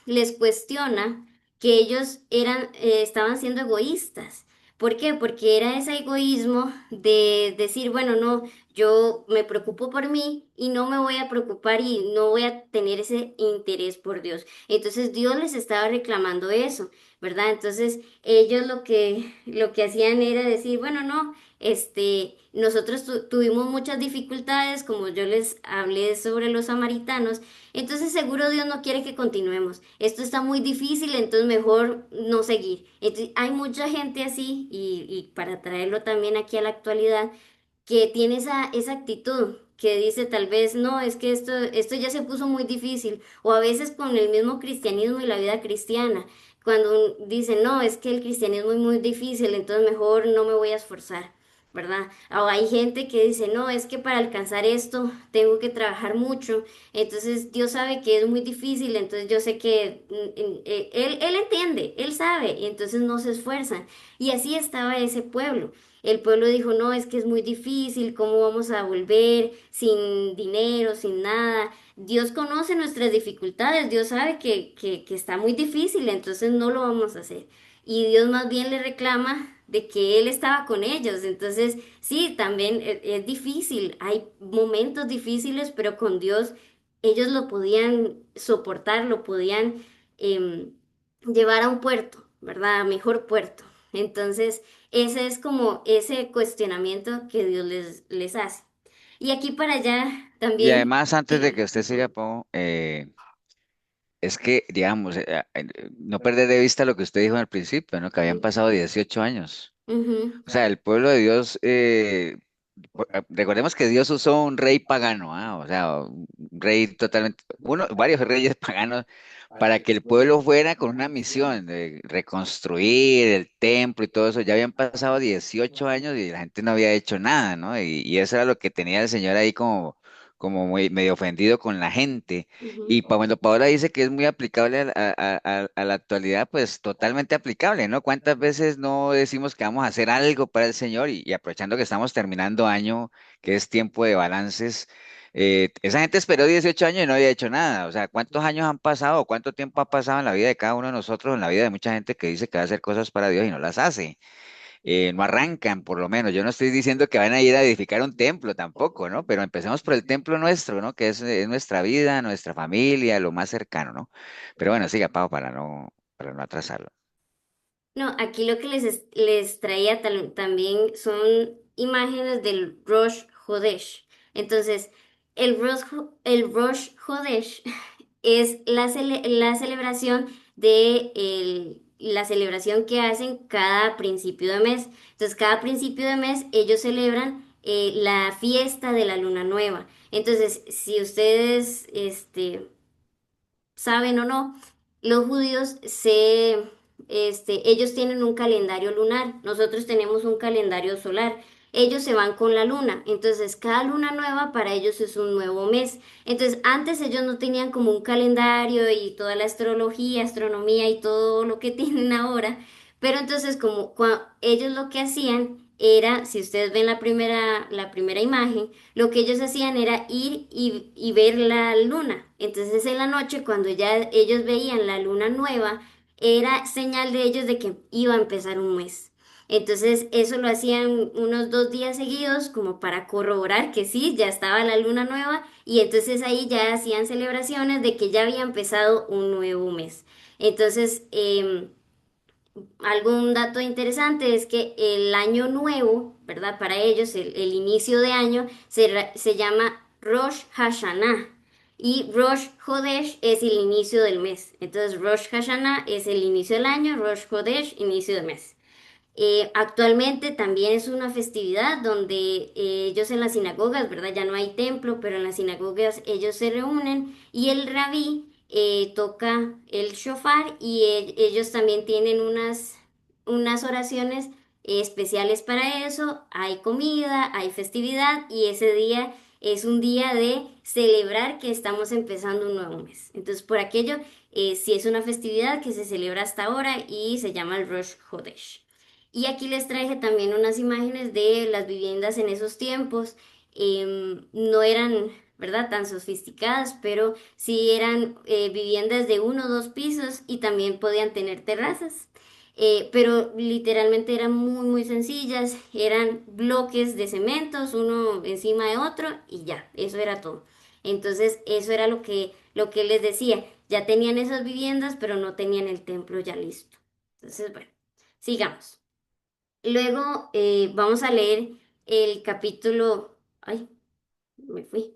les cuestiona que ellos estaban siendo egoístas. ¿Por qué? Porque era ese egoísmo de decir, bueno, no, yo me preocupo por mí y no me voy a preocupar y no voy a tener ese interés por Dios. Entonces Dios les estaba reclamando eso, ¿verdad? Entonces ellos lo que hacían era decir, bueno, no, nosotros tuvimos muchas dificultades, como yo les hablé sobre los samaritanos, entonces seguro Dios no quiere que continuemos. Esto está muy difícil, entonces mejor no seguir. Entonces, hay mucha gente así y para traerlo también aquí a la actualidad que tiene esa actitud, que dice tal vez, no, es que esto ya se puso muy difícil, o a veces con el mismo cristianismo y la vida cristiana, cuando dice, no, es que el cristianismo es muy difícil, entonces mejor no me voy a esforzar, ¿verdad? O hay gente que dice, no, es que para alcanzar esto tengo que trabajar mucho, entonces Dios sabe que es muy difícil, entonces yo sé que él entiende, él sabe, y entonces no se esfuerzan. Y así estaba ese pueblo. El pueblo dijo, no, es que es muy difícil, ¿cómo vamos a volver sin dinero, sin nada? Dios conoce nuestras dificultades, Dios sabe que está muy difícil, entonces no lo vamos a hacer. y Dios más bien le reclama de que Él estaba con ellos. Entonces, sí, también es difícil, hay momentos difíciles, pero con Dios ellos lo podían soportar, lo podían em, llevar a un puerto, ¿verdad? A mejor puerto. Entonces, ese es como ese cuestionamiento que Dios les hace. Y aquí para allá Y también, además, antes de dígame. que usted siga, Ujú, Pau, es que, digamos, no perder de vista lo que usted dijo al principio, ¿no? Que habían pasado 18 años. ujú, O sea, el pueblo de Dios, recordemos que Dios usó un rey pagano, ¿ah? O sea, un rey totalmente, varios reyes paganos para que el pueblo fuera con una misión de reconstruir el templo y todo eso. Ya habían pasado 18 años y la gente no había hecho nada, ¿no? Y eso era lo que tenía el Señor ahí como muy medio ofendido con la gente. ujú. Y cuando Paola dice que es muy aplicable a la actualidad, pues totalmente aplicable, ¿no? ¿Cuántas veces no decimos que vamos a hacer algo para el Señor y aprovechando que estamos terminando año, que es tiempo de balances? Esa gente esperó 18 años y no había hecho nada. O sea, ¿cuántos años han pasado? ¿Cuánto tiempo ha pasado en la vida de cada uno de nosotros, en la vida de mucha gente que dice que va a hacer cosas para Dios y no las hace? No arrancan, por lo menos. Yo no estoy diciendo que van a ir a edificar un templo tampoco, ¿no? Pero empecemos por el templo nuestro, ¿no? Que es nuestra vida, nuestra familia, lo más cercano, ¿no? Pero bueno, siga, Pau, para no atrasarlo. No, aquí lo que les traía también son imágenes del Rosh Hodesh. Entonces, el Rosh Hodesh es la celebración la celebración que hacen cada principio de mes. Entonces, cada principio de mes ellos celebran la fiesta de la luna nueva. Entonces, si ustedes saben o no, los judíos ellos tienen un calendario lunar, nosotros tenemos un calendario solar. Ellos se van con la luna, entonces cada luna nueva para ellos es un nuevo mes. Entonces antes ellos no tenían como un calendario y toda la astrología, astronomía y todo lo que tienen ahora, pero entonces como ellos lo que hacían era, si ustedes ven la primera imagen, lo que ellos hacían era ir y ver la luna. Entonces en la noche, cuando ya ellos veían la luna nueva, era señal de ellos de que iba a empezar un mes. Entonces eso lo hacían unos 2 días seguidos como para corroborar que sí, ya estaba la luna nueva y entonces ahí ya hacían celebraciones de que ya había empezado un nuevo mes. Entonces, algún dato interesante es que el año nuevo, ¿verdad? Para ellos, el inicio de año se llama Rosh Hashanah y Rosh Hodesh es el inicio del mes. Entonces, Rosh Hashanah es el inicio del año, Rosh Hodesh, inicio del mes. Actualmente también es una festividad donde ellos en las sinagogas, ¿verdad? Ya no hay templo, pero en las sinagogas ellos se reúnen y el rabí toca el shofar y ellos también tienen unas oraciones especiales para eso. Hay comida, hay festividad y ese día es un día de celebrar que estamos empezando un nuevo mes. Entonces, por aquello, sí es una festividad que se celebra hasta ahora y se llama el Rosh Hodesh. Y aquí les traje también unas imágenes de las viviendas en esos tiempos. No eran, ¿verdad?, tan sofisticadas, pero sí eran viviendas de 1 o 2 pisos y también podían tener terrazas. Pero literalmente eran muy, muy sencillas. Eran bloques de cementos, uno encima de otro y ya, eso era todo. Entonces, eso era lo que les decía. Ya tenían esas viviendas, pero no tenían el templo ya listo. Entonces, bueno, sigamos. Luego vamos a leer el capítulo, ay, me fui.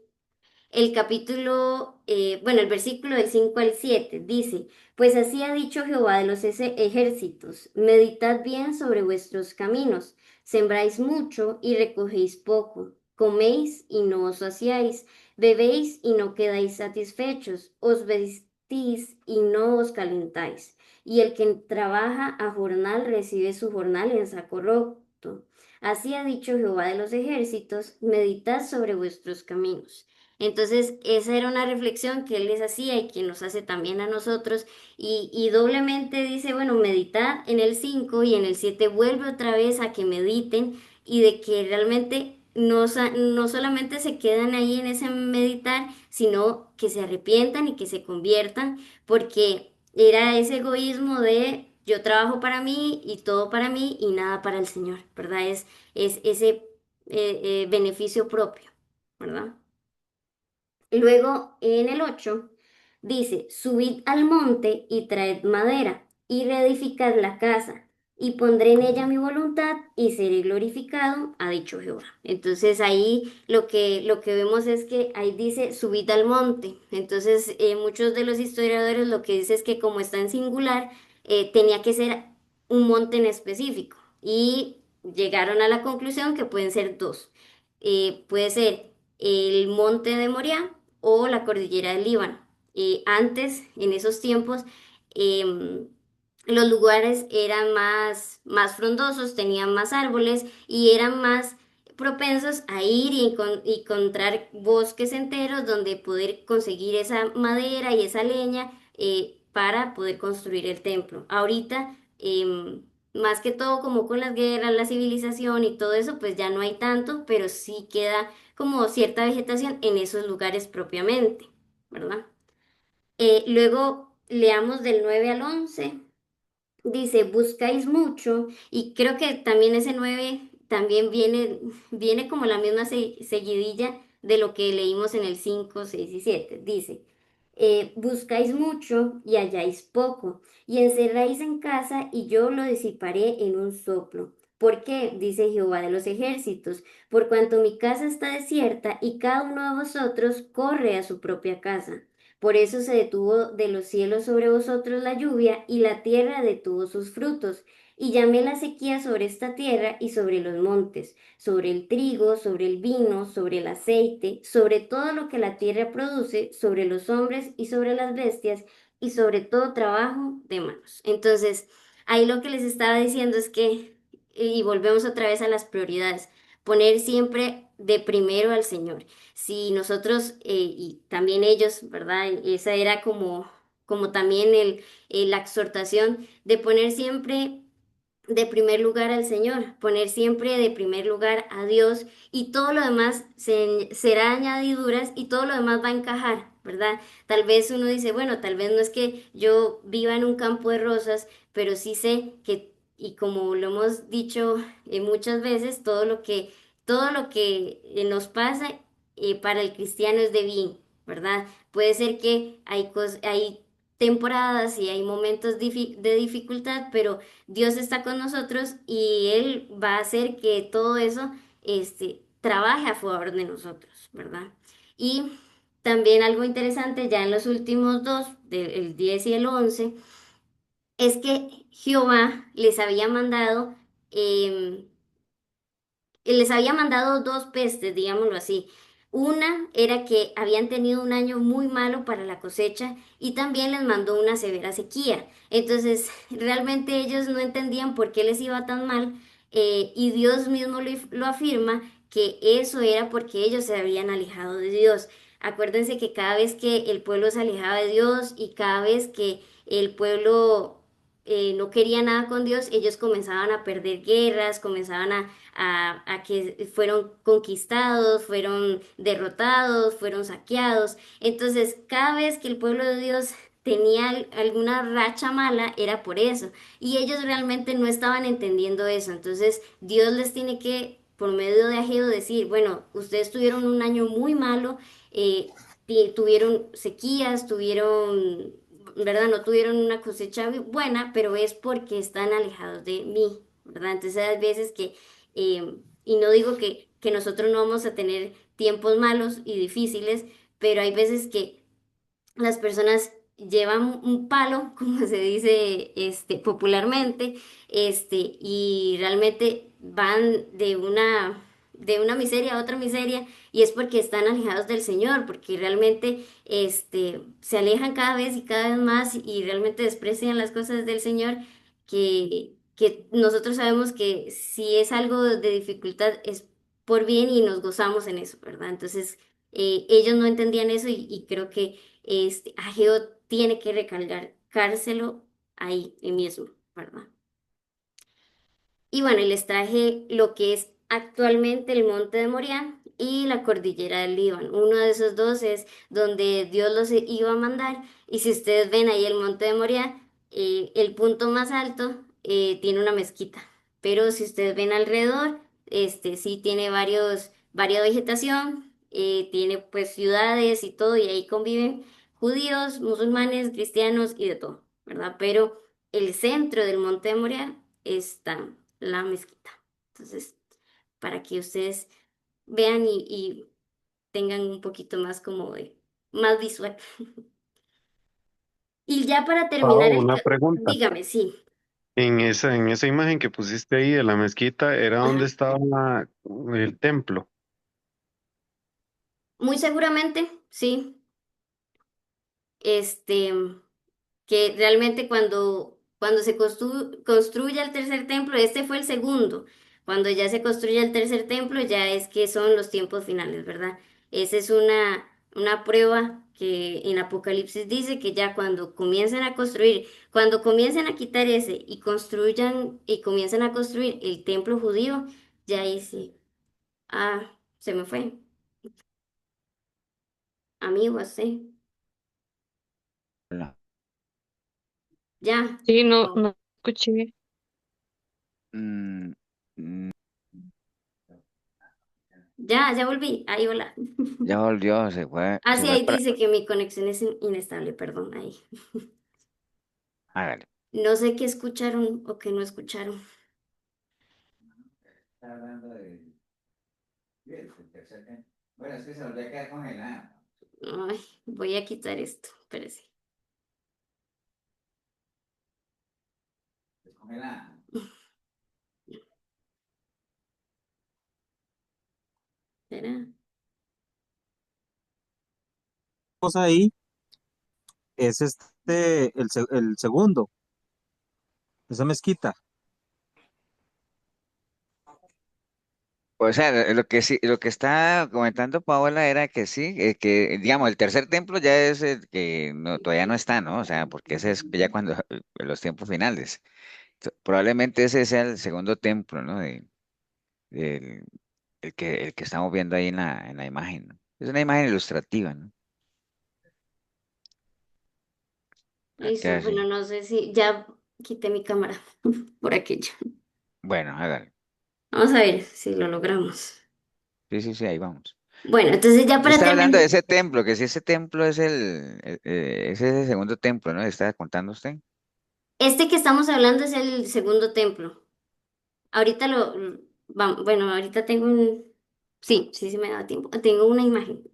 El capítulo, bueno, el versículo del 5 al 7 dice, pues así ha dicho Jehová de los ejércitos, meditad bien sobre vuestros caminos, sembráis mucho y recogéis poco, coméis y no os saciáis, bebéis y no quedáis satisfechos, os vestís y no os calentáis, y el que trabaja a jornal recibe su jornal en saco roto. Así ha dicho Jehová de los ejércitos, meditad sobre vuestros caminos. Entonces, esa era una reflexión que él les hacía y que nos hace también a nosotros. Y doblemente dice, bueno, meditad en el 5 y en el 7 vuelve otra vez a que mediten y de que realmente no solamente se quedan ahí en ese meditar, sino que se arrepientan y que se conviertan, porque era ese egoísmo de yo trabajo para mí y todo para mí y nada para el Señor, ¿verdad? Es ese beneficio propio, ¿verdad? Luego en el 8 dice, subid al monte y traed madera y reedificad la casa y pondré en ella mi voluntad y seré glorificado, ha dicho Jehová. Entonces ahí lo que vemos es que ahí dice, subid al monte. Entonces muchos de los historiadores lo que dice es que como está en singular, tenía que ser un monte en específico y llegaron a la conclusión que pueden ser dos. Puede ser el monte de Moriah o la cordillera del Líbano. Antes, en esos tiempos, em, los lugares eran más frondosos, tenían más árboles y eran más propensos a ir y encontrar bosques enteros donde poder conseguir esa madera y esa leña para poder construir el templo. Ahorita, más que todo como con las guerras, la civilización y todo eso, pues ya no hay tanto, pero sí queda como cierta vegetación en esos lugares propiamente, ¿verdad? Luego leamos del 9 al 11. Dice, buscáis mucho, y creo que también ese 9 también viene como la misma seguidilla de lo que leímos en el 5 6 y 7. Dice, buscáis mucho y halláis poco, y encerráis en casa y yo lo disiparé en un soplo. ¿Por qué? Dice Jehová de los ejércitos, por cuanto mi casa está desierta y cada uno de vosotros corre a su propia casa. Por eso se detuvo de los cielos sobre vosotros la lluvia, y la tierra detuvo sus frutos. Y llamé la sequía sobre esta tierra y sobre los montes, sobre el trigo, sobre el vino, sobre el aceite, sobre todo lo que la tierra produce, sobre los hombres y sobre las bestias, y sobre todo trabajo de manos. Entonces, ahí lo que les estaba diciendo es que, y volvemos otra vez a las prioridades, poner siempre de primero al Señor. Si nosotros y también ellos, ¿verdad? Esa era como también la exhortación de poner siempre de primer lugar al Señor, poner siempre de primer lugar a Dios, y todo lo demás será añadiduras y todo lo demás va a encajar, ¿verdad? Tal vez uno dice, bueno, tal vez no es que yo viva en un campo de rosas, pero sí sé que, y como lo hemos dicho muchas veces, todo lo que nos pasa para el cristiano es de bien, ¿verdad? Puede ser que hay temporadas y hay momentos de dificultad, pero Dios está con nosotros y Él va a hacer que todo eso trabaje a favor de nosotros, ¿verdad? Y también algo interesante ya en los últimos dos, del 10 y el 11, es que Jehová em, les había mandado dos pestes, digámoslo así. Una era que habían tenido un año muy malo para la cosecha y también les mandó una severa sequía. Entonces, realmente ellos no entendían por qué les iba tan mal, y Dios mismo lo afirma que eso era porque ellos se habían alejado de Dios. Acuérdense que cada vez que el pueblo se alejaba de Dios y cada vez que el pueblo no quería nada con Dios, ellos comenzaban a perder guerras, comenzaban a que fueron conquistados, fueron derrotados, fueron saqueados. Entonces, cada vez que el pueblo de Dios tenía alguna racha mala, era por eso. Y ellos realmente no estaban entendiendo eso. Entonces, Dios les tiene que, por medio de Ageo, decir, bueno, ustedes tuvieron un año muy malo, tuvieron sequías, tuvieron, ¿verdad? No tuvieron una cosecha buena, pero es porque están alejados de mí, ¿verdad? Entonces, hay veces y no digo que nosotros no vamos a tener tiempos malos y difíciles, pero hay veces que las personas llevan un palo, como se dice popularmente, y realmente van de una miseria a otra miseria, y es porque están alejados del Señor, porque realmente se alejan cada vez y cada vez más y realmente desprecian las cosas del Señor, que nosotros sabemos que si es algo de dificultad es por bien y nos gozamos en eso, ¿verdad? Entonces, ellos no entendían eso y creo que Ageo tiene que recalcárselo ahí mismo, ¿verdad? Y bueno, y les traje lo que es actualmente el monte de Moriah y la cordillera del Líbano. Uno de esos dos es donde Dios los iba a mandar. Y si ustedes ven ahí el monte de Moriah, El punto más alto tiene una mezquita, pero si ustedes ven alrededor, sí tiene varias vegetación, tiene pues ciudades y todo, y ahí conviven judíos, musulmanes, cristianos y de todo, ¿verdad? Pero el centro del Monte Moria está la mezquita. Entonces, para que ustedes vean y tengan un poquito más como de, más visual. Y ya para terminar Pau, una pregunta. dígame, sí. En esa imagen que pusiste ahí de la mezquita, ¿era donde Ajá. estaba el templo? Muy seguramente, sí. Este, que realmente cuando se construye el tercer templo, este fue el segundo. Cuando ya se construye el tercer templo, ya es que son los tiempos finales, ¿verdad? Esa es una prueba que en Apocalipsis dice que ya cuando comiencen a construir, cuando comiencen a quitar ese y construyan y comiencen a construir el templo judío, ya ahí sí. Ah, se me fue. Amigo, sí. No. Ya. Sí, no, Oh, no escuché. Mm, mm, ya volví. Ahí, hola. ya volvió, se fue, Ah, se sí, fue ahí para... dice que mi conexión es inestable, perdón, ahí. Hágale. No sé qué escucharon o qué no escucharon. Está hablando del tercer templo. Bueno, es que se volvió a quedar congelada. Ay, voy a quitar esto, espérese. Descongelada. ¿Será? Cosa ahí es el segundo, esa mezquita. O sea, lo que sí, lo que está comentando Paola era que sí, que digamos, el tercer templo ya es el que no, todavía no está, ¿no? O sea, porque ese es ya cuando los tiempos finales. Probablemente ese sea el segundo templo, ¿no? Del- el que estamos viendo ahí en la imagen, ¿no? Es una imagen ilustrativa, ¿no? Ah, queda Listo, bueno, así. no sé si ya quité mi cámara por aquello. Bueno, hágale. Vamos a ver si lo logramos. Sí, sí, sí, ahí vamos. Bueno, entonces ya Yo para estaba hablando terminar, de ese templo, que si ese templo es ese es el segundo templo, ¿no? ¿Estaba contando usted? este que estamos hablando es el segundo templo. Ahorita bueno, ahorita tengo sí me da tiempo. Tengo una imagen.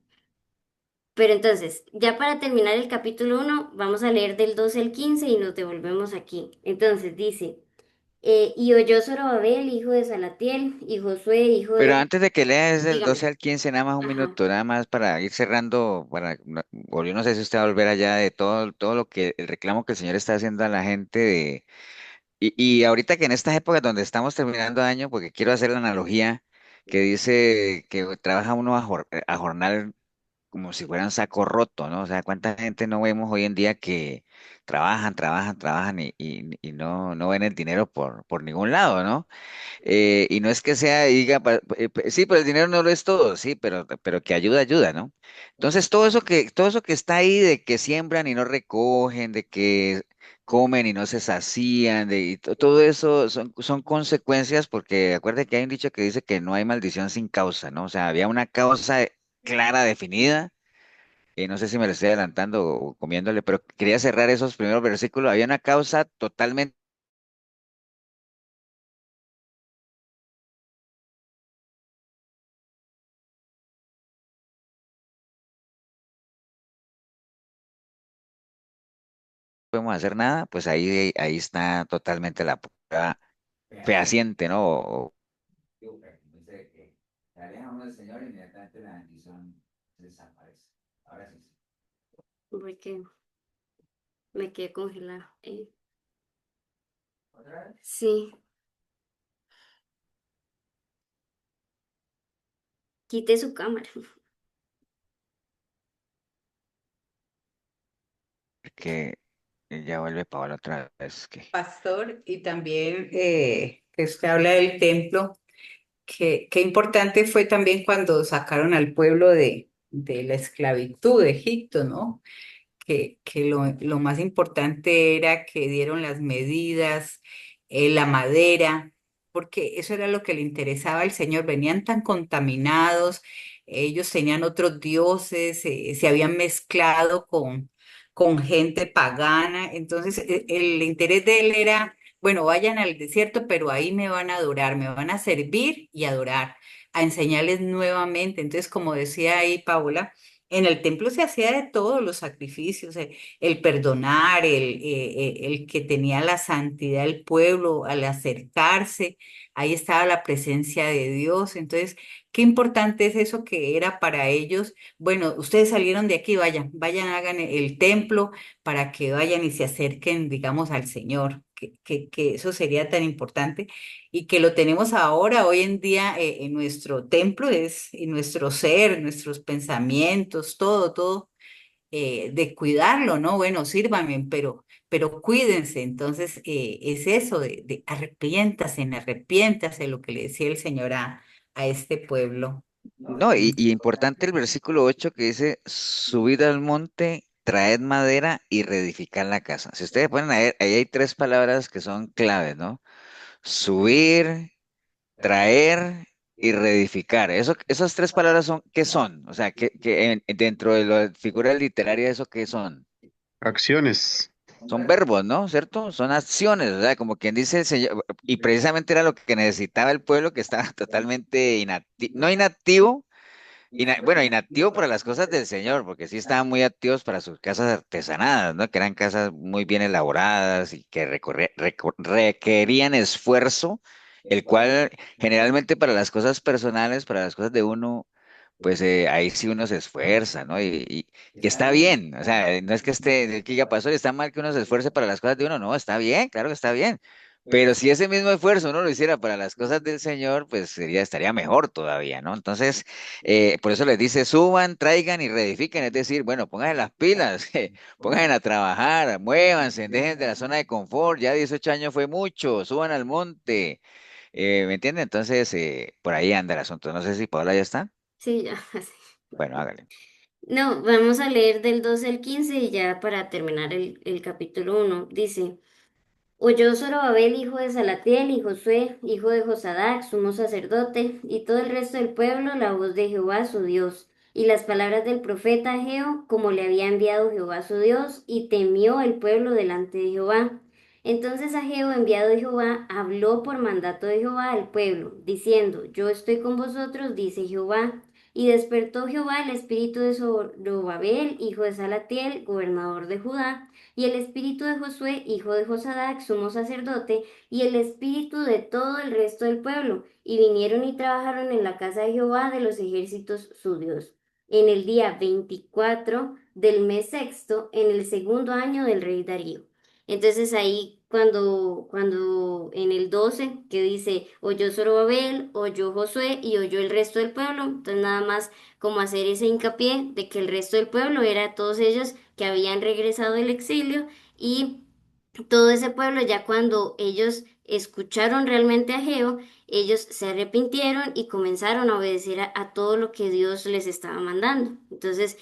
Pero entonces, ya para terminar el capítulo 1, vamos a leer del 12 al 15 y nos devolvemos aquí. Entonces dice, y oyó Zorobabel, hijo de Salatiel, y Josué, hijo Pero de... antes de que leas del Dígame. 12 al 15 nada más un Ajá. minuto, nada más para ir cerrando, o yo no sé si usted va a volver allá de todo lo que, el reclamo que el Señor está haciendo a la gente y ahorita que en estas épocas donde estamos terminando año, porque quiero hacer la analogía que dice que trabaja uno a jornal como si fuera un saco roto, ¿no? O sea, cuánta gente no vemos hoy en día que trabajan y no ven el dinero por ningún lado, ¿no? Y no es que sea, diga, sí, pero el dinero no lo es todo, sí, pero que ayuda, ayuda, ¿no? Entonces, todo eso que está ahí de que siembran y no recogen, de que comen y no se sacían, todo eso son consecuencias, porque acuérdate que hay un dicho que dice que no hay maldición sin causa, ¿no? O sea, había una causa clara, definida. Y no sé si me lo estoy adelantando o comiéndole, pero quería cerrar esos primeros versículos. Había una causa totalmente podemos hacer nada, pues ahí está totalmente la prueba fehaciente, ¿no? Dice que se aleja uno del Señor y inmediatamente la bendición desaparece. Ahora sí. Voy que me quedé congelada. ¿Otra vez? Sí, quité su cámara. Que ya vuelve Paola otra vez. Pastor, y también que usted habla del templo, que qué importante fue también cuando sacaron al pueblo de la esclavitud de Egipto, ¿no? que lo más importante era que dieron las medidas, la madera, porque eso era lo que le interesaba al Señor. Venían tan contaminados, ellos tenían otros dioses, se habían mezclado con gente pagana, entonces el interés de él era, bueno, vayan al desierto, pero ahí me van a adorar, me van a servir y adorar, a enseñarles nuevamente. Entonces, como decía ahí Paula, en el templo se hacía de todos los sacrificios, el perdonar, el que tenía la santidad del pueblo al acercarse, ahí estaba la presencia de Dios. Entonces, qué importante es eso que era para ellos. Bueno, ustedes salieron de aquí, vayan, hagan el templo para que vayan y se acerquen, digamos, al Señor, que eso sería tan importante y que lo tenemos ahora, hoy en día, en nuestro templo, es en nuestro ser, nuestros pensamientos, todo, de cuidarlo, ¿no? Bueno, sírvanme, pero cuídense. Entonces, es eso de arrepiéntase, lo que le decía el Señor a este pueblo. No, y importante el versículo 8 que dice, subid al monte, traed madera y reedificad la casa. Si ustedes ponen ahí hay tres palabras que son claves, ¿no? Subir, traer y reedificar. Esas tres palabras son, ¿qué son? O sea, dentro de la figura literaria, ¿eso qué son? Acciones. Son verbos, ¿no? ¿Cierto? Son acciones, o sea, como quien dice el Señor, y precisamente era lo que necesitaba el pueblo que estaba totalmente inactivo, no inactivo, bueno, inactivo para las cosas del Señor, porque sí estaban muy activos para sus casas artesanadas, ¿no? Que eran casas muy bien elaboradas y que requerían esfuerzo, el cual generalmente para las cosas personales, para las cosas de uno, pues ahí sí uno se esfuerza, ¿no? Y que está bien, o sea, no es que que ya pasó y está mal que uno se esfuerce para las cosas de uno, no, está bien, claro que está bien. Pero si ese mismo esfuerzo uno lo hiciera para las cosas del Señor, pues estaría mejor todavía, ¿no? Entonces, por eso les dice, suban, traigan y reedifiquen, es decir, bueno, pónganse las pilas, pónganse a trabajar, muévanse, dejen de la zona de confort, ya 18 años fue mucho, suban al monte, ¿me entienden? Entonces, por ahí anda el asunto. No sé si Paola ya está. Sí, ya. Bueno, hágale. No, vamos a leer del 12 al 15 y ya para terminar el capítulo uno. Dice. Oyó Zorobabel, hijo de Salatiel, y Josué, hijo de Josadac, sumo sacerdote, y todo el resto del pueblo, la voz de Jehová su Dios, y las palabras del profeta Ageo, como le había enviado Jehová su Dios, y temió el pueblo delante de Jehová. Entonces Ageo, enviado de Jehová, habló por mandato de Jehová al pueblo, diciendo, Yo estoy con vosotros, dice Jehová. Y despertó Jehová el espíritu de Zorobabel, hijo de Salatiel, gobernador de Judá, y el espíritu de Josué, hijo de Josadac, sumo sacerdote, y el espíritu de todo el resto del pueblo, y vinieron y trabajaron en la casa de Jehová de los ejércitos su Dios. En el día 24 del mes sexto, en el segundo año del rey Darío. Entonces ahí cuando en el 12 que dice, oyó Zorobabel, oyó Josué y oyó el resto del pueblo, entonces nada más como hacer ese hincapié de que el resto del pueblo era todos ellos que habían regresado del exilio y todo ese pueblo ya cuando ellos escucharon realmente a Geo, ellos se arrepintieron y comenzaron a obedecer a todo lo que Dios les estaba mandando. Entonces,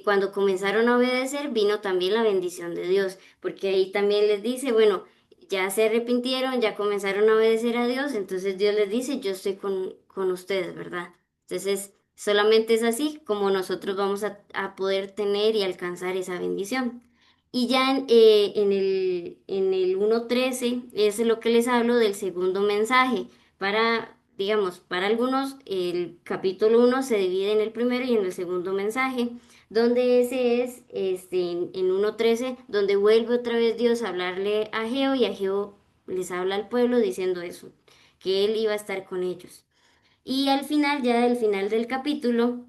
cuando comenzaron a obedecer, vino también la bendición de Dios, porque ahí también les dice, bueno, ya se arrepintieron, ya comenzaron a obedecer a Dios, entonces Dios les dice, yo estoy con ustedes, ¿verdad? Entonces, solamente es así como nosotros vamos a poder tener y alcanzar esa bendición. Y ya en el 1.13 es lo que les hablo del segundo mensaje. Digamos, para algunos el capítulo 1 se divide en el primero y en el segundo mensaje, donde ese es en 1.13, donde vuelve otra vez Dios a hablarle a Ageo y Ageo les habla al pueblo diciendo eso, que él iba a estar con ellos. Y al final, ya del final del capítulo,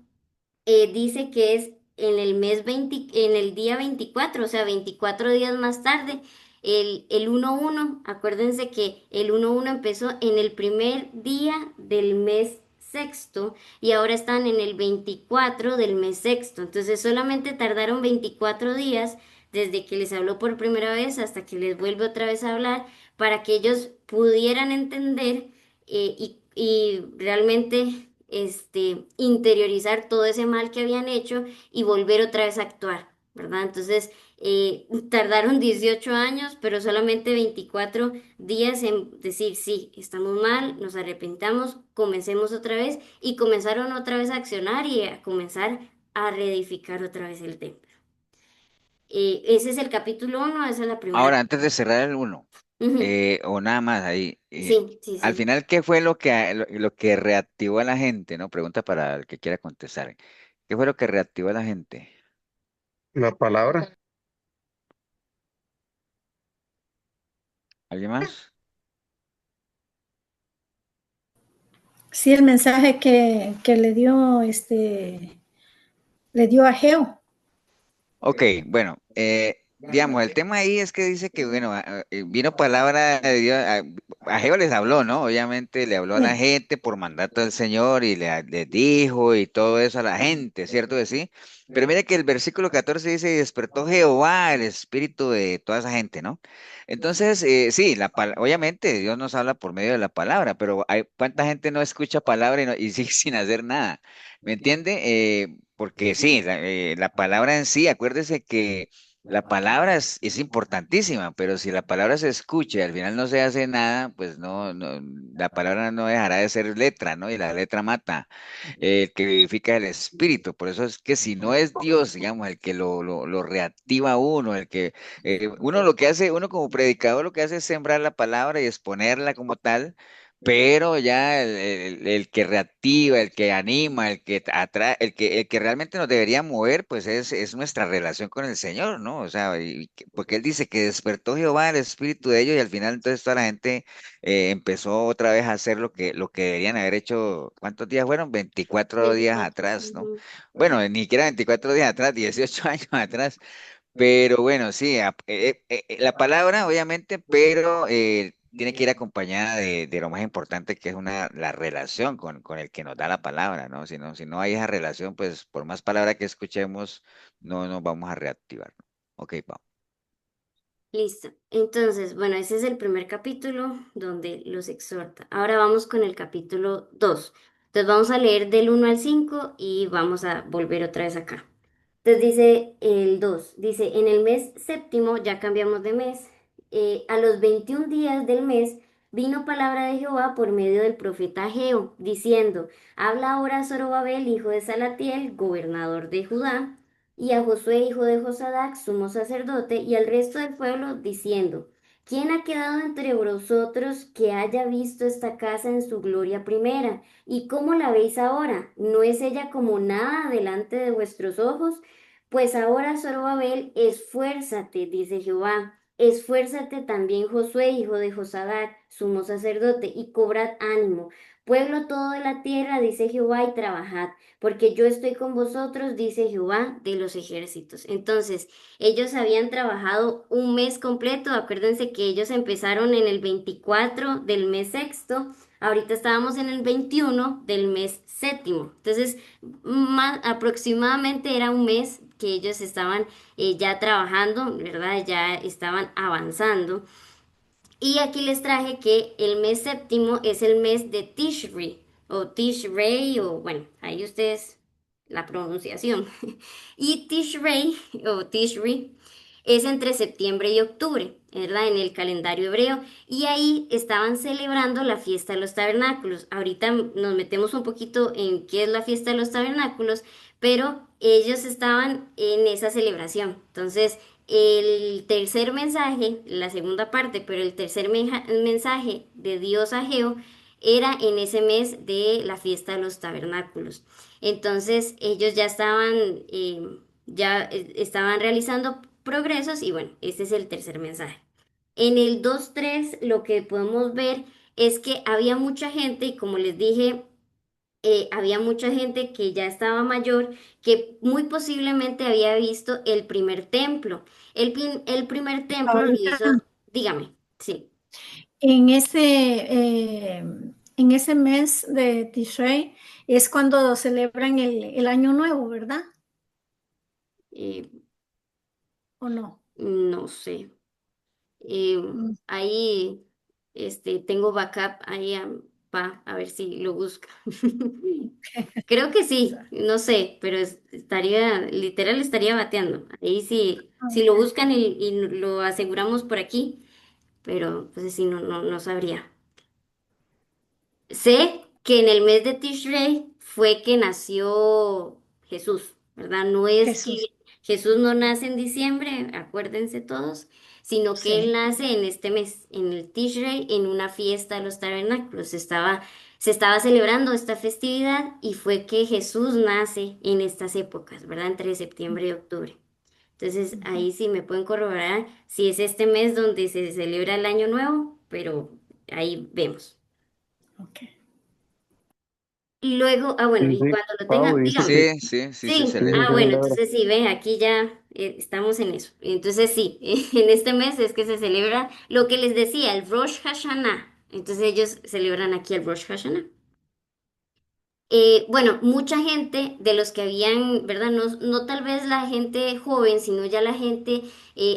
dice que es en el mes 20, en el día 24, o sea, 24 días más tarde, el 1.1, acuérdense que el 1.1 empezó en el primer día del mes sexto y ahora están en el 24 del mes sexto, entonces solamente tardaron 24 días desde que les habló por primera vez hasta que les vuelve otra vez a hablar para que ellos pudieran entender y realmente interiorizar todo ese mal que habían hecho y volver otra vez a actuar. ¿verdad? Entonces, tardaron 18 años, pero solamente 24 días en decir, sí, estamos mal, nos arrepentamos, comencemos otra vez, y comenzaron otra vez a accionar y a comenzar a reedificar otra vez el templo. Ese es el capítulo 1, esa es la primera. Ahora, antes de cerrar el uno, Ujú. o nada más ahí, Sí, sí, al sí. final, ¿qué fue lo que reactivó a la gente, ¿no? Pregunta para el que quiera contestar. ¿Qué fue lo que reactivó a la gente? La palabra. ¿Alguien más? Sí, el mensaje que le dio a Geo. Ok, bueno, digamos, el tema ahí es que dice que, bueno, vino palabra de Dios, a Jehová les habló, ¿no? Obviamente le habló a la Sí, gente por mandato del Señor y les dijo y todo eso a la gente, ¿cierto que sí? Pero mire que el versículo 14 dice, y despertó Jehová el espíritu de toda esa gente, ¿no? Entonces, sí, obviamente Dios nos habla por medio de la palabra, pero ¿cuánta gente no escucha palabra y sigue sin hacer nada? ¿Me entiende? Porque sí, la palabra en sí, acuérdese que la palabra es importantísima, pero si la palabra se escucha y al final no se hace nada, pues la palabra no dejará de ser letra, ¿no? Y la letra mata, el que vivifica el espíritu. Por eso es que si no es Dios, digamos, el que lo reactiva a uno, el que uno lo que hace, uno como predicador lo que hace es sembrar la palabra y exponerla como tal. Pero ya el que reactiva, el que anima, el que atrae, el que realmente nos debería mover, pues es nuestra relación con el Señor, ¿no? O sea, porque Él dice que despertó Jehová el espíritu de ellos y al final entonces toda la gente empezó otra vez a hacer lo que deberían haber hecho. ¿Cuántos días fueron? 24 días 24. atrás, ¿no? Ujú. Bueno, ni siquiera 24 días atrás, 18 años atrás. Pero bueno, sí, la palabra obviamente, pero tiene que ir acompañada de lo más importante que es la relación con el que nos da la palabra, ¿no? Si no hay esa relación, pues por más palabra que escuchemos, no nos vamos a reactivar, ¿no? Ok, vamos. Listo. Entonces, bueno, ese es el primer capítulo donde los exhorta. Ahora vamos con el capítulo 2. Entonces vamos a leer del 1 al 5 y vamos a volver otra vez acá. Entonces dice el 2 dice, en el mes séptimo, ya cambiamos de mes, a los 21 días del mes, vino palabra de Jehová por medio del profeta Ageo, diciendo, habla ahora a Zorobabel, hijo de Salatiel, gobernador de Judá, y a Josué, hijo de Josadac, sumo sacerdote, y al resto del pueblo, diciendo, ¿quién ha quedado entre vosotros que haya visto esta casa en su gloria primera? ¿Y cómo la veis ahora? ¿No es ella como nada delante de vuestros ojos? Pues ahora, Zorobabel, esfuérzate, dice Jehová. Esfuérzate también, Josué, hijo de Josadac, sumo sacerdote, y cobrad ánimo. Pueblo todo de la tierra, dice Jehová, y trabajad, porque yo estoy con vosotros, dice Jehová de los ejércitos. Entonces, ellos habían trabajado un mes completo. Acuérdense que ellos empezaron en el 24 del mes sexto. Ahorita estábamos en el 21 del mes séptimo. Entonces, aproximadamente era un mes que ellos estaban ya trabajando, ¿verdad? Ya estaban avanzando. Y aquí les traje que el mes séptimo es el mes de Tishri, o Tishrei, o bueno, ahí ustedes la pronunciación. Y Tishrei, o Tishri, es entre septiembre y octubre, ¿verdad? En el calendario hebreo. Y ahí estaban celebrando la fiesta de los tabernáculos. Ahorita nos metemos un poquito en qué es la fiesta de los tabernáculos, pero ellos estaban en esa celebración. Entonces, el tercer mensaje, la segunda parte, pero el tercer mensaje de Dios a Geo era en ese mes de la fiesta de los tabernáculos. Entonces ellos ya estaban realizando progresos y bueno, este es el tercer mensaje. En el 2.3 lo que podemos ver es que había mucha gente y como les dije, había mucha gente que ya estaba mayor, que muy posiblemente había visto el primer templo. El primer templo lo ahorita hizo, dígame, sí. en en ese mes de Tishrei es cuando celebran el Año Nuevo, ¿verdad? eh, ¿O no? no sé. Eh, Mm. ahí tengo backup ahí. a ver si lo busca. Creo que sí, no sé, pero estaría, literal estaría bateando. Ahí sí, si lo buscan y lo aseguramos por aquí, pero pues sí, no sabría. Sé que en el mes de Tishrei fue que nació Jesús, ¿verdad? No es que Jesús, Jesús no nace en diciembre, acuérdense todos, sino que él sí. nace en este mes, en el Tishrei, en una fiesta de los tabernáculos. Se estaba celebrando esta festividad y fue que Jesús nace en estas épocas, ¿verdad? Entre septiembre y octubre. Entonces Ujú. ahí sí me pueden corroborar si es este mes donde se celebra el Año Nuevo, pero ahí vemos. Ok. Y luego, bueno, y Sí, cuando lo Pau, tengan, dice dígame. que Sí, sí, sí se Sí, sí se celebra. bueno, celebra. entonces sí, ve, aquí ya estamos en eso. Entonces sí, en este mes es que se celebra lo que les decía, el Rosh Hashanah. Entonces ellos celebran aquí el Rosh Hashanah. Bueno, mucha gente de los que habían, ¿verdad? No tal vez la gente joven, sino ya la gente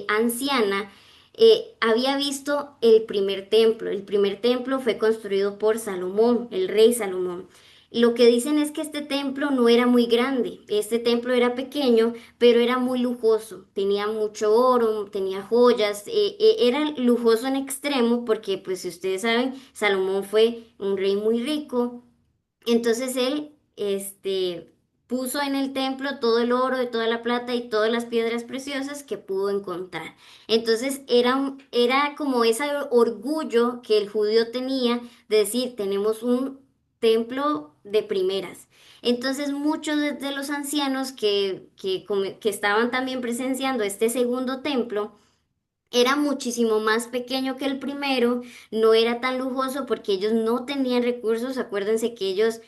anciana, había visto el primer templo. El primer templo fue construido por Salomón, el rey Salomón. Lo que dicen es que este templo no era muy grande, este templo era pequeño, pero era muy lujoso, tenía mucho oro, tenía joyas, era lujoso en extremo porque, pues si ustedes saben, Salomón fue un rey muy rico, entonces él, puso en el templo todo el oro y toda la plata y todas las piedras preciosas que pudo encontrar. Entonces era como ese orgullo que el judío tenía de decir, tenemos un templo de primeras. Entonces muchos de los ancianos que estaban también presenciando este segundo templo, era muchísimo más pequeño que el primero, no era tan lujoso porque ellos no tenían recursos. Acuérdense que ellos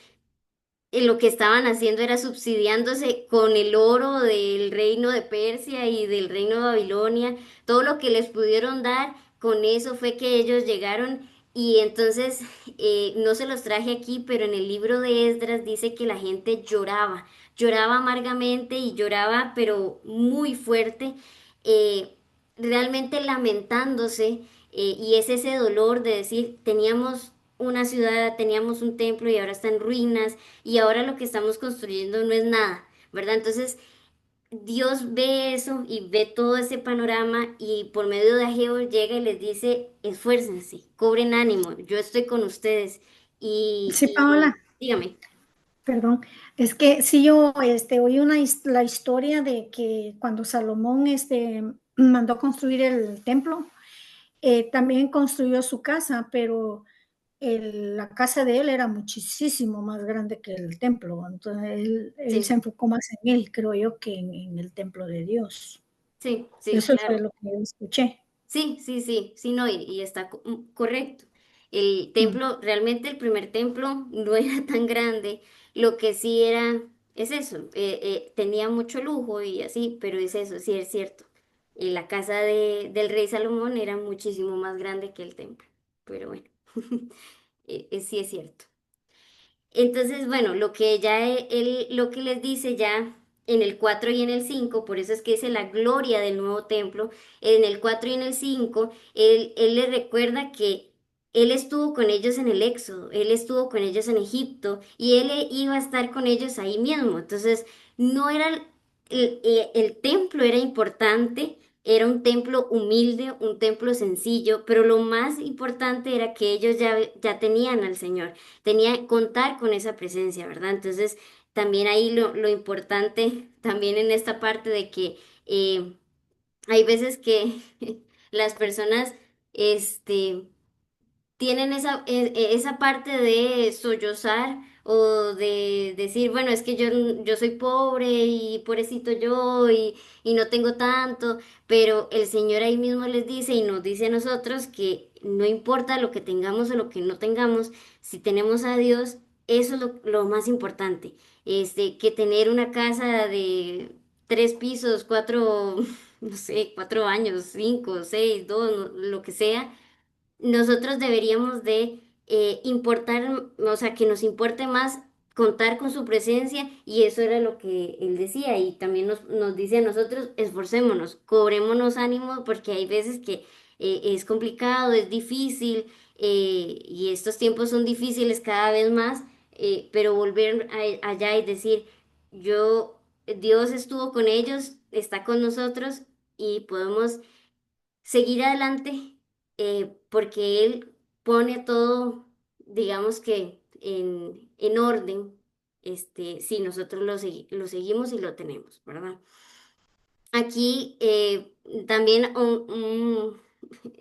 lo que estaban haciendo era subsidiándose con el oro del reino de Persia y del reino de Babilonia, todo lo que les pudieron dar, con eso fue que ellos llegaron. Y entonces no se los traje aquí, pero en el libro de Esdras dice que la gente lloraba, lloraba amargamente y lloraba, pero muy fuerte, eh, realmente lamentándose, y es ese dolor de decir, teníamos una ciudad, teníamos un templo y ahora está en ruinas y ahora lo que estamos construyendo no es nada, ¿verdad? Entonces Dios ve eso y ve todo ese panorama y por medio de Ageo llega y les dice, esfuércense, cobren ánimo, yo estoy con ustedes Sí, Paola, dígame. perdón. Es que sí, yo oí la historia de que cuando Salomón mandó construir el templo, también construyó su casa, pero la casa de él era muchísimo más grande que el templo. Entonces él se Sí, enfocó más en él, creo yo, que en el templo de Dios. sí, sí, Eso fue claro. lo que yo escuché. Sí, no, y está correcto. El Mm. templo, realmente el primer templo no era tan grande, lo que sí era, es eso, tenía mucho lujo y así, pero es eso, sí es cierto. La casa del rey Salomón era muchísimo más grande que el templo, pero bueno, sí es cierto. Entonces, bueno, lo que ya él, lo que les dice ya en el 4 y en el 5, por eso es que dice la gloria del nuevo templo, en el 4 y en el 5, él les recuerda que él estuvo con ellos en el Éxodo, él estuvo con ellos en Egipto y él iba a estar con ellos ahí mismo. Entonces, no era el templo era importante, era un templo humilde, un templo sencillo, pero lo más importante era que ellos ya tenían al Señor, tenía contar con esa presencia, ¿verdad? Entonces, también ahí lo importante, también en esta parte de que hay veces que las personas, este, tienen esa parte de sollozar o de decir, bueno, es que yo soy pobre y pobrecito yo y no tengo tanto, pero el Señor ahí mismo les dice y nos dice a nosotros que no importa lo que tengamos o lo que no tengamos, si tenemos a Dios, eso es lo más importante. Que tener una casa de 3 pisos, cuatro, no sé, 4 años, 5, 6, 2, lo que sea, nosotros deberíamos de importar, o sea, que nos importe más contar con su presencia, y eso era lo que él decía y también nos dice a nosotros, esforcémonos, cobrémonos ánimo porque hay veces que es complicado, es difícil, y estos tiempos son difíciles cada vez más, pero volver allá y decir, Dios estuvo con ellos, está con nosotros y podemos seguir adelante, porque Él pone todo, digamos que en orden, si nosotros lo seguimos y lo tenemos, ¿verdad? Aquí también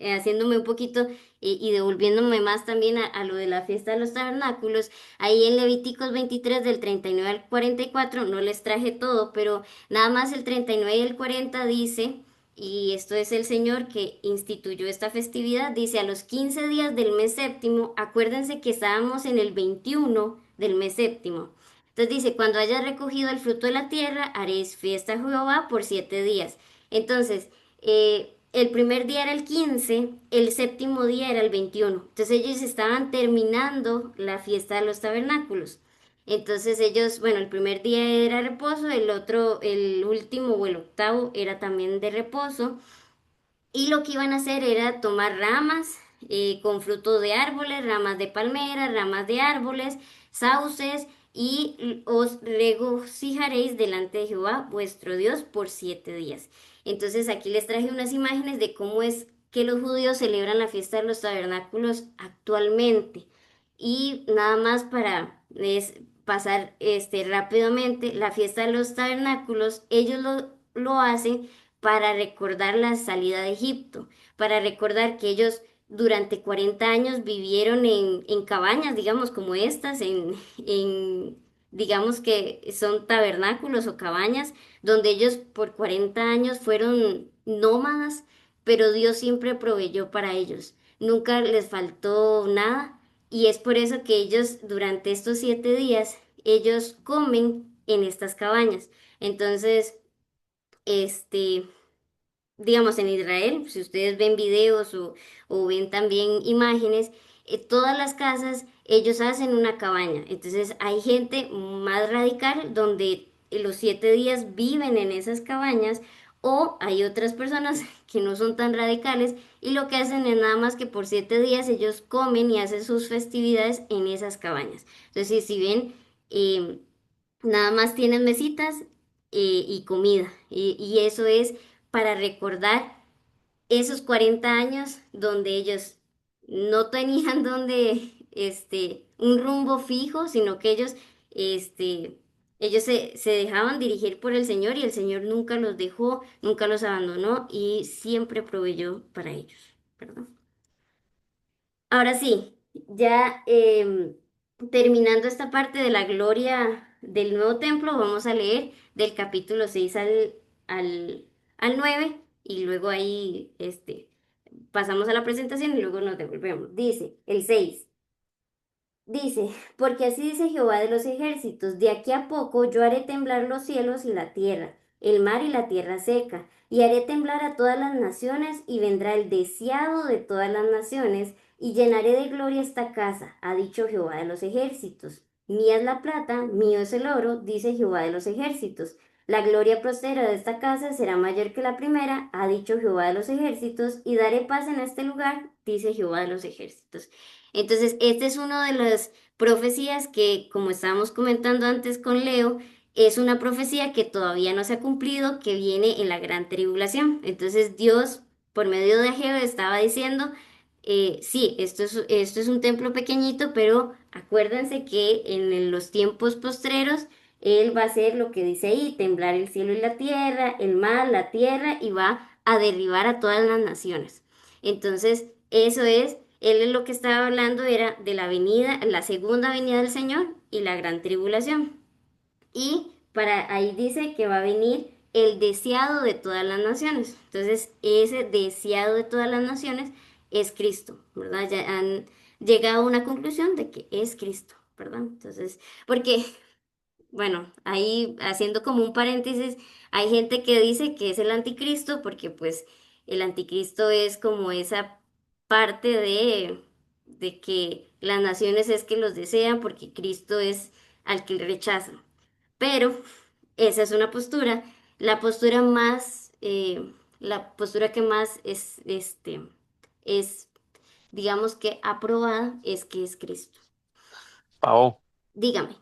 haciéndome un poquito y devolviéndome más también a lo de la fiesta de los tabernáculos, ahí en Levíticos 23 del 39 al 44 no les traje todo, pero nada más el 39 y el 40 dice, y esto es el Señor que instituyó esta festividad, dice, a los 15 días del mes séptimo, acuérdense que estábamos en el 21 del mes séptimo. Entonces dice, cuando hayas recogido el fruto de la tierra, haréis fiesta a Jehová por 7 días. Entonces, el primer día era el 15, el séptimo día era el 21. Entonces ellos estaban terminando la fiesta de los tabernáculos. Entonces ellos, bueno, el primer día era reposo, el otro, el último o el octavo era también de reposo. Y lo que iban a hacer era tomar ramas con frutos de árboles, ramas de palmeras, ramas de árboles, sauces, y os regocijaréis delante de Jehová vuestro Dios por 7 días. Entonces aquí les traje unas imágenes de cómo es que los judíos celebran la fiesta de los tabernáculos actualmente. Y nada más para pasar rápidamente, la fiesta de los tabernáculos, ellos lo hacen para recordar la salida de Egipto, para recordar que ellos durante 40 años vivieron en cabañas, digamos, como estas, digamos que son tabernáculos o cabañas, donde ellos por 40 años fueron nómadas, pero Dios siempre proveyó para ellos, nunca les faltó nada, y es por eso que ellos durante estos 7 días, ellos comen en estas cabañas. Entonces, este digamos, en Israel, si ustedes ven videos o ven también imágenes, todas las casas, ellos hacen una cabaña. Entonces hay gente más radical donde los 7 días viven en esas cabañas, o hay otras personas que no son tan radicales y lo que hacen es nada más que por 7 días ellos comen y hacen sus festividades en esas cabañas. Entonces, si ven, eh, nada más tienen mesitas y comida. Y eso es para recordar esos 40 años donde ellos no tenían donde, un rumbo fijo, sino que ellos se dejaban dirigir por el Señor y el Señor nunca los dejó, nunca los abandonó y siempre proveyó para ellos, ¿verdad? Ahora sí, ya terminando esta parte de la gloria del nuevo templo, vamos a leer del capítulo 6 al 9 y luego ahí pasamos a la presentación y luego nos devolvemos. Dice el 6. Dice, porque así dice Jehová de los ejércitos, de aquí a poco yo haré temblar los cielos y la tierra, el mar y la tierra seca, y haré temblar a todas las naciones, y vendrá el deseado de todas las naciones, y llenaré de gloria esta casa, ha dicho Jehová de los ejércitos. Mía es la plata, mío es el oro, dice Jehová de los ejércitos. La gloria prostera de esta casa será mayor que la primera, ha dicho Jehová de los ejércitos, y daré paz en este lugar, dice Jehová de los ejércitos. Entonces, este es uno de las profecías que, como estábamos comentando antes con Leo, es una profecía que todavía no se ha cumplido, que viene en la gran tribulación. Entonces, Dios, por medio de Ageo, estaba diciendo, sí, esto es un templo pequeñito, pero acuérdense que en los tiempos postreros, Él va a hacer lo que dice ahí, temblar el cielo y la tierra, el mar, la tierra, y va a derribar a todas las naciones. Entonces, eso es él lo que estaba hablando era de la venida, la segunda venida del Señor y la gran tribulación. Y para ahí dice que va a venir el deseado de todas las naciones. Entonces, ese deseado de todas las naciones es Cristo, ¿verdad? Ya han llegado a una conclusión de que es Cristo, ¿verdad? Entonces, porque bueno, ahí haciendo como un paréntesis, hay gente que dice que es el anticristo porque pues el anticristo es como esa parte de que las naciones es que los desean porque Cristo es al que le rechazan. Pero esa es una postura. La postura más, la postura que más es, es, digamos que aprobada, es que es Cristo. Pao, Dígame.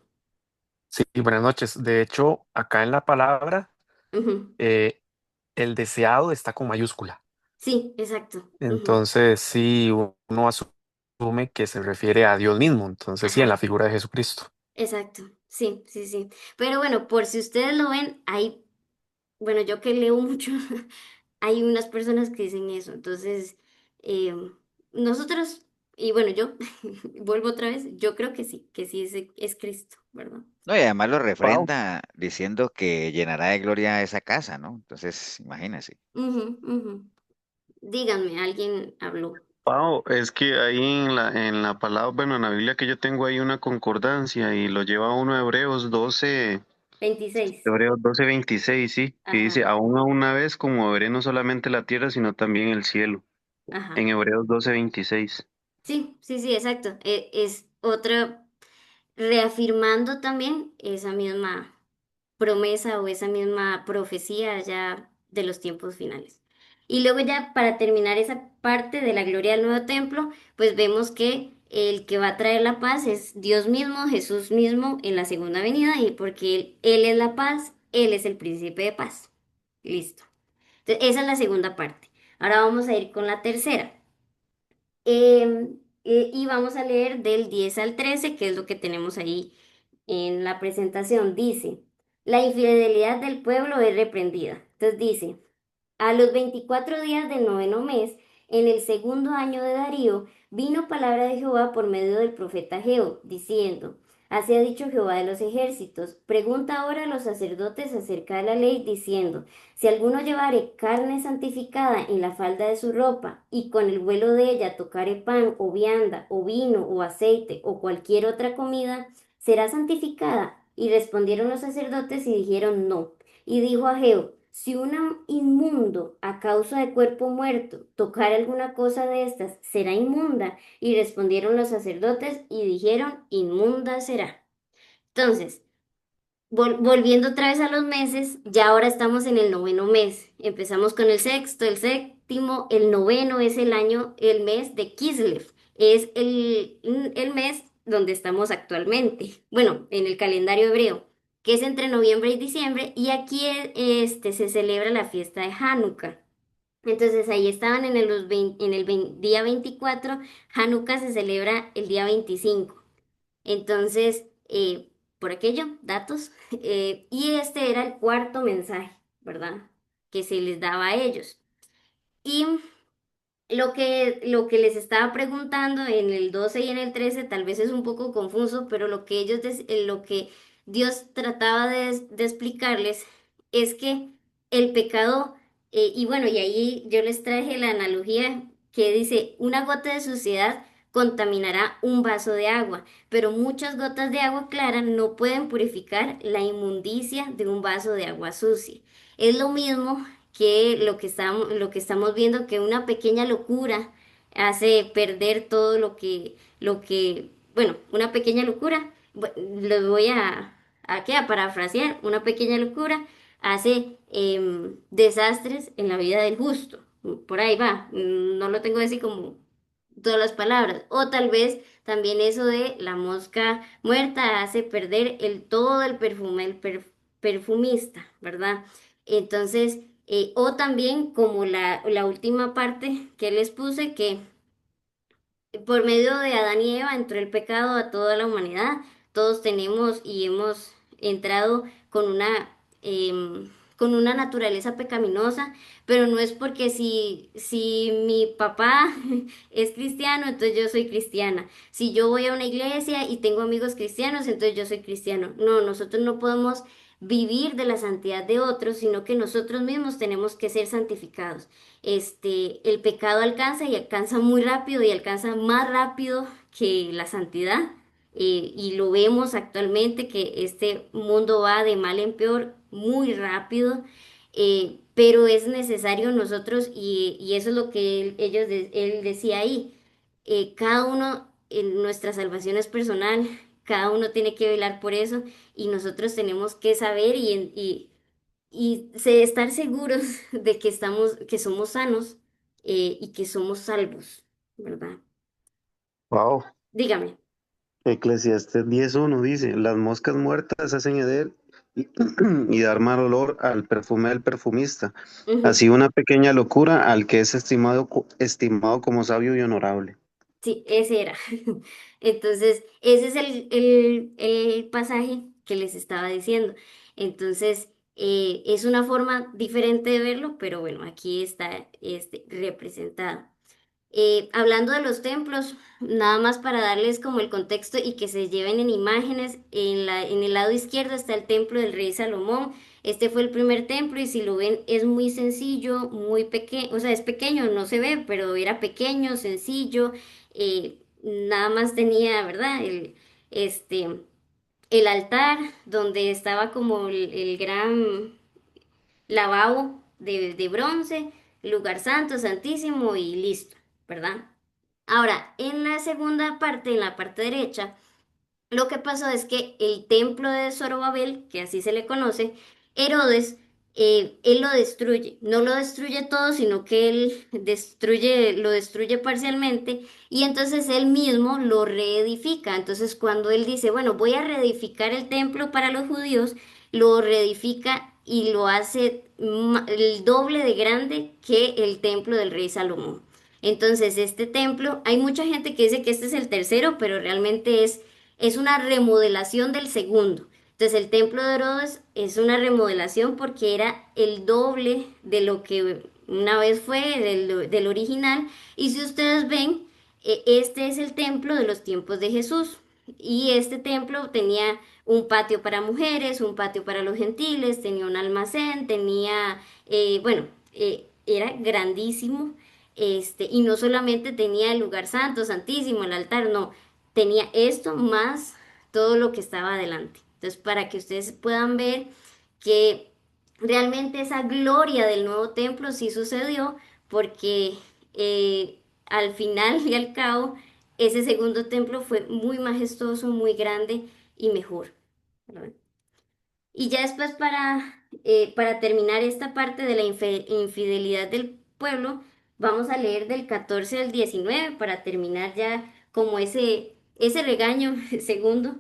sí, buenas noches. De hecho, acá en la palabra, Ujú. eh, el deseado está con mayúscula. Sí, exacto. Ujú. Entonces, sí, uno asume que se refiere a Dios mismo. Entonces, sí, en la Ajá, figura de Jesucristo. exacto. Sí, sí, sí. Pero bueno, por si ustedes lo ven, hay, bueno, yo que leo mucho, hay unas personas que dicen eso. Entonces, eh, nosotros, y bueno, yo vuelvo otra vez, yo creo que sí es Cristo, ¿verdad? No, y además lo Pao. refrenda diciendo que llenará de gloria esa casa, ¿no? Entonces, imagínese. Ujú, ujú. Díganme, alguien habló. Pao, es que ahí en la palabra, bueno, en la Biblia que yo tengo hay una concordancia y lo lleva uno a 26. Hebreos 12:26, sí, que dice, Ajá, aún a una vez como veré no solamente la tierra, sino también el cielo, en ajá. Hebreos 12:26. Sí, sí, sí, exacto. Es otra, reafirmando también esa misma promesa o esa misma profecía ya de los tiempos finales. Y luego ya para terminar esa parte de la gloria del nuevo templo, pues vemos que el que va a traer la paz es Dios mismo, Jesús mismo en la segunda venida, y porque él es la paz, Él es el príncipe de paz. Listo. Entonces, esa es la segunda parte. Ahora vamos a ir con la tercera. Y vamos a leer del 10 al 13, que es lo que tenemos ahí en la presentación. Dice, la infidelidad del pueblo es reprendida. Entonces dice, a los 24 días del noveno mes, en el segundo año de Darío, vino palabra de Jehová por medio del profeta Geo, diciendo, así ha dicho Jehová de los ejércitos, pregunta ahora a los sacerdotes acerca de la ley, diciendo, si alguno llevare carne santificada en la falda de su ropa, y con el vuelo de ella tocare pan, o vianda, o vino, o aceite, o cualquier otra comida, será santificada. Y respondieron los sacerdotes y dijeron, no. Y dijo a Ageo, si un inmundo a causa de cuerpo muerto tocar alguna cosa de estas, será inmunda. Y respondieron los sacerdotes y dijeron, inmunda será. Entonces, volviendo otra vez a los meses, ya ahora estamos en el noveno mes. Empezamos con el sexto, el séptimo, el noveno es el año, el mes de Kislev. Es el mes donde estamos actualmente. Bueno, en el calendario hebreo, que es entre noviembre y diciembre, y aquí se celebra la fiesta de Hanukkah. Entonces ahí estaban en día 24. Hanukkah se celebra el día 25. Entonces, por aquello, datos. Y este era el cuarto mensaje, ¿verdad? Que se les daba a ellos. Y lo que les estaba preguntando en el 12 y en el 13 tal vez es un poco confuso, pero lo que Dios trataba de explicarles es que el pecado, y bueno, y ahí yo les traje la analogía que dice, una gota de suciedad contaminará un vaso de agua, pero muchas gotas de agua clara no pueden purificar la inmundicia de un vaso de agua sucia. Es lo mismo que lo que estamos viendo, que una pequeña locura hace perder todo bueno, una pequeña locura, lo voy a parafrasear, una pequeña locura hace desastres en la vida del justo. Por ahí va, no lo tengo así como todas las palabras. O tal vez también eso de la mosca muerta hace perder todo el perfume, perfumista, ¿verdad? Entonces, o también como la última parte que les puse, que por medio de Adán y Eva entró el pecado a toda la humanidad. Todos tenemos y hemos entrado con una naturaleza pecaminosa, pero no es porque si mi papá es cristiano, entonces yo soy cristiana. Si yo voy a una iglesia y tengo amigos cristianos, entonces yo soy cristiano. No, nosotros no podemos vivir de la santidad de otros, sino que nosotros mismos tenemos que ser santificados. El pecado alcanza y alcanza muy rápido y alcanza más rápido que la santidad. Y lo vemos actualmente que este mundo va de mal en peor muy rápido, pero es necesario nosotros, y eso es lo que él decía ahí, cada uno en nuestra salvación es personal, cada uno tiene que velar por eso, y nosotros tenemos que saber y estar seguros de que somos sanos y que somos salvos, ¿verdad? Wow. Dígame. Eclesiastés 10:1 dice, las moscas muertas hacen heder y, y dar mal olor al perfume del perfumista. Ujú. Así una pequeña locura al que es estimado como sabio y honorable. Sí, ese era. Entonces, ese es el pasaje que les estaba diciendo. Entonces, es una forma diferente de verlo, pero bueno, aquí está representado. Hablando de los templos, nada más para darles como el contexto y que se lleven en imágenes, en el lado izquierdo está el templo del rey Salomón. Este fue el primer templo y si lo ven es muy sencillo, muy pequeño, o sea, es pequeño, no se ve, pero era pequeño, sencillo, nada más tenía, ¿verdad? Este, el altar donde estaba como el gran lavabo de bronce, lugar santo, santísimo y listo, ¿verdad? Ahora, en la segunda parte, en la parte derecha, lo que pasó es que el templo de Zorobabel, que así se le conoce, Herodes, él lo destruye. No lo destruye todo, sino que él lo destruye parcialmente y entonces él mismo lo reedifica. Entonces, cuando él dice, bueno, voy a reedificar el templo para los judíos, lo reedifica y lo hace el doble de grande que el templo del rey Salomón. Entonces, este templo, hay mucha gente que dice que este es el tercero, pero realmente es una remodelación del segundo. Entonces el templo de Herodes es una remodelación porque era el doble de lo que una vez fue del original. Y si ustedes ven, este es el templo de los tiempos de Jesús. Y este templo tenía un patio para mujeres, un patio para los gentiles, tenía un almacén, tenía, bueno, era grandísimo. Y no solamente tenía el lugar santo, santísimo, el altar, no, tenía esto más todo lo que estaba adelante. Entonces, para que ustedes puedan ver que realmente esa gloria del nuevo templo sí sucedió, porque al final y al cabo, ese segundo templo fue muy majestuoso, muy grande y mejor, ¿verdad? Y ya después para terminar esta parte de la infidelidad del pueblo, vamos a leer del 14 al 19 para terminar ya como ese regaño segundo.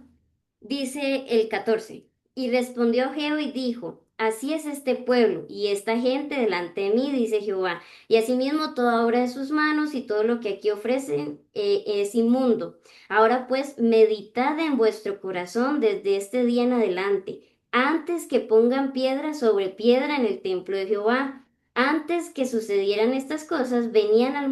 Dice el 14, y respondió Geo y dijo, así es este pueblo y esta gente delante de mí, dice Jehová, y asimismo toda obra de sus manos y todo lo que aquí ofrecen es inmundo. Ahora pues, meditad en vuestro corazón desde este día en adelante, antes que pongan piedra sobre piedra en el templo de Jehová. Antes que sucedieran estas cosas, venían al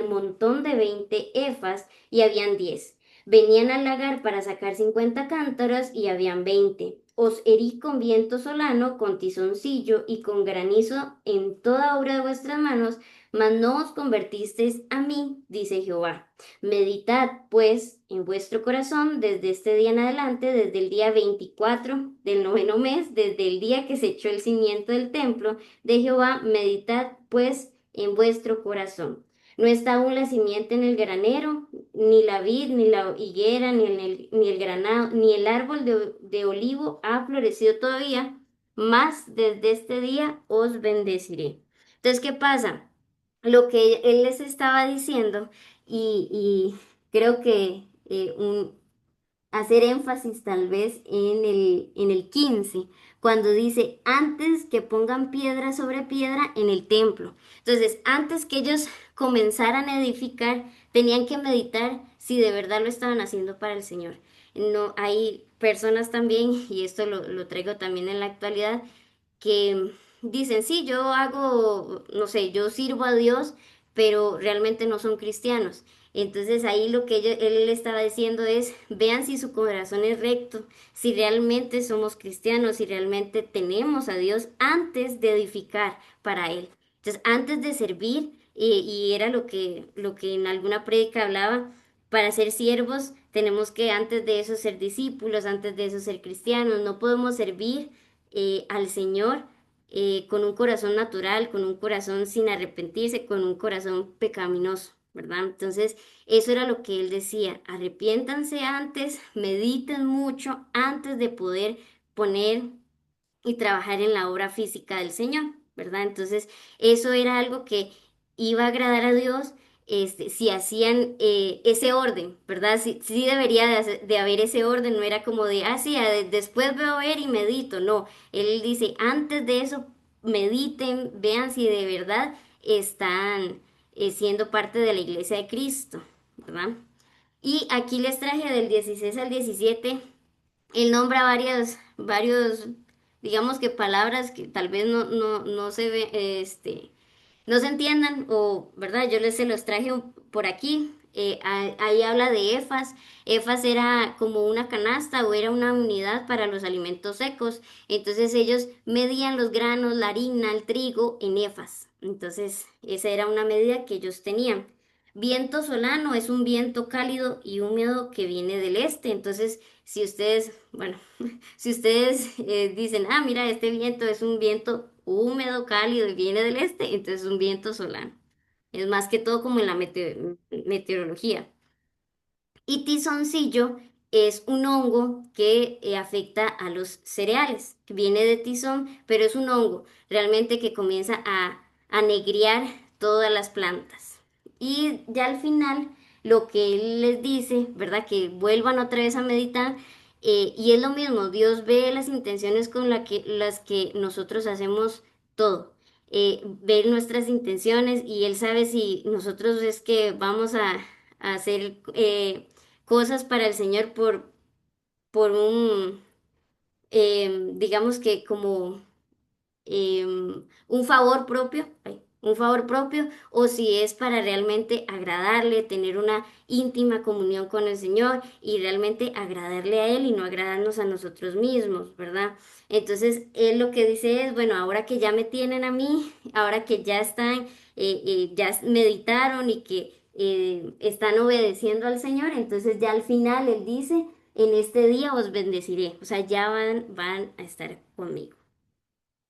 montón de 20 efas y habían 10. Venían al lagar para sacar 50 cántaras y habían 20. Os herí con viento solano, con tizoncillo y con granizo en toda obra de vuestras manos, mas no os convertisteis a mí, dice Jehová. Meditad, pues, en vuestro corazón desde este día en adelante, desde el día 24 del noveno mes, desde el día que se echó el cimiento del templo de Jehová, meditad, pues, en vuestro corazón. No está aún la simiente en el granero, ni la vid, ni la higuera, ni el granado, ni el árbol de olivo ha florecido todavía, mas desde este día os bendeciré. Entonces, ¿qué pasa? Lo que él les estaba diciendo, y creo que hacer énfasis tal vez en el 15 cuando dice, antes que pongan piedra sobre piedra en el templo. Entonces, antes que ellos comenzaran a edificar, tenían que meditar si de verdad lo estaban haciendo para el Señor. No, hay personas también, y esto lo traigo también en la actualidad, que dicen, sí, yo hago, no sé, yo sirvo a Dios, pero realmente no son cristianos. Entonces ahí lo que él le estaba diciendo es, vean si su corazón es recto, si realmente somos cristianos, si realmente tenemos a Dios antes de edificar para Él. Entonces, antes de servir, y era lo que en alguna prédica hablaba, para ser siervos tenemos que antes de eso ser discípulos, antes de eso ser cristianos, no podemos servir al Señor con un corazón natural, con un corazón sin arrepentirse, con un corazón pecaminoso, ¿verdad? Entonces, eso era lo que él decía, arrepiéntanse antes, mediten mucho antes de poder poner y trabajar en la obra física del Señor, ¿verdad? Entonces, eso era algo que iba a agradar a Dios si hacían ese orden, ¿verdad? Sí, sí debería de haber ese orden, no era como de, ah, sí, después veo a ver y medito, no, él dice, antes de eso, mediten, vean si de verdad están siendo parte de la iglesia de Cristo, ¿verdad? Y aquí les traje del 16 al 17. Él nombra varios, digamos que palabras que tal vez no se ve, no se entiendan, o, ¿verdad? Yo les se los traje por aquí. Ahí habla de EFAS. EFAS era como una canasta o era una unidad para los alimentos secos. Entonces ellos medían los granos, la harina, el trigo en EFAS. Entonces esa era una medida que ellos tenían. Viento solano es un viento cálido y húmedo que viene del este. Entonces, si ustedes, bueno, si ustedes dicen, ah, mira, este viento es un viento húmedo, cálido y viene del este, entonces es un viento solano. Es más que todo como en la meteorología. Y tizoncillo es un hongo que afecta a los cereales, que viene de tizón, pero es un hongo realmente que comienza a negriar todas las plantas. Y ya al final, lo que él les dice, ¿verdad? Que vuelvan otra vez a meditar. Y es lo mismo, Dios ve las intenciones con las que nosotros hacemos todo. Ve nuestras intenciones y Él sabe si nosotros es que vamos a hacer cosas para el Señor por digamos que como un favor propio, un favor propio, o si es para realmente agradarle, tener una íntima comunión con el Señor y realmente agradarle a Él y no agradarnos a nosotros mismos, ¿verdad? Entonces, Él lo que dice es, bueno, ahora que ya me tienen a mí, ahora que ya están, ya meditaron y que están obedeciendo al Señor, entonces ya al final Él dice, en este día os bendeciré, o sea, ya van a estar conmigo.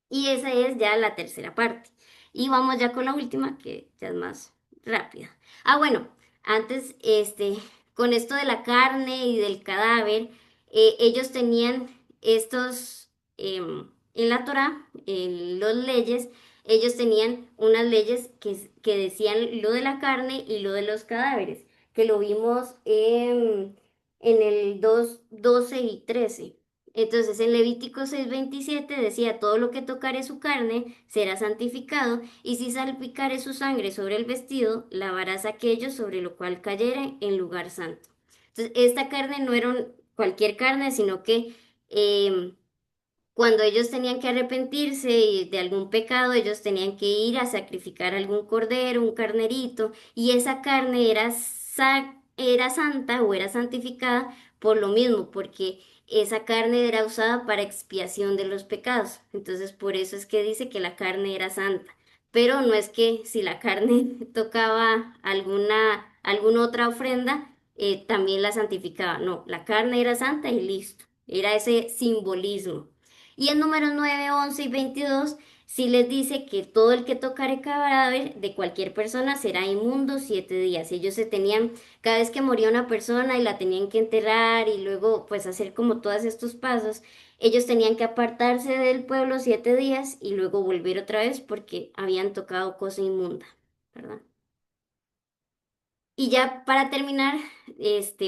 Y esa es ya la tercera parte. Y vamos ya con la última, que ya es más rápida. Ah, bueno, antes, con esto de la carne y del cadáver, ellos tenían estos, en la Torá, en las leyes, ellos tenían unas leyes que decían lo de la carne y lo de los cadáveres, que lo vimos en el 2:12 y 13. Entonces en Levítico 6:27 decía, todo lo que tocare su carne será santificado, y si salpicare su sangre sobre el vestido, lavarás aquello sobre lo cual cayere en lugar santo. Entonces esta carne no era cualquier carne, sino que cuando ellos tenían que arrepentirse de algún pecado, ellos tenían que ir a sacrificar algún cordero, un carnerito, y esa carne era santa o era santificada por lo mismo, porque esa carne era usada para expiación de los pecados. Entonces, por eso es que dice que la carne era santa. Pero no es que si la carne tocaba alguna otra ofrenda, también la santificaba. No, la carne era santa y listo. Era ese simbolismo. Y en números 9, 11 y 22 sí les dice que todo el que tocare cadáver de cualquier persona será inmundo 7 días. Ellos se tenían, cada vez que moría una persona y la tenían que enterrar y luego pues hacer como todos estos pasos, ellos tenían que apartarse del pueblo 7 días y luego volver otra vez porque habían tocado cosa inmunda, ¿verdad? Y ya para terminar,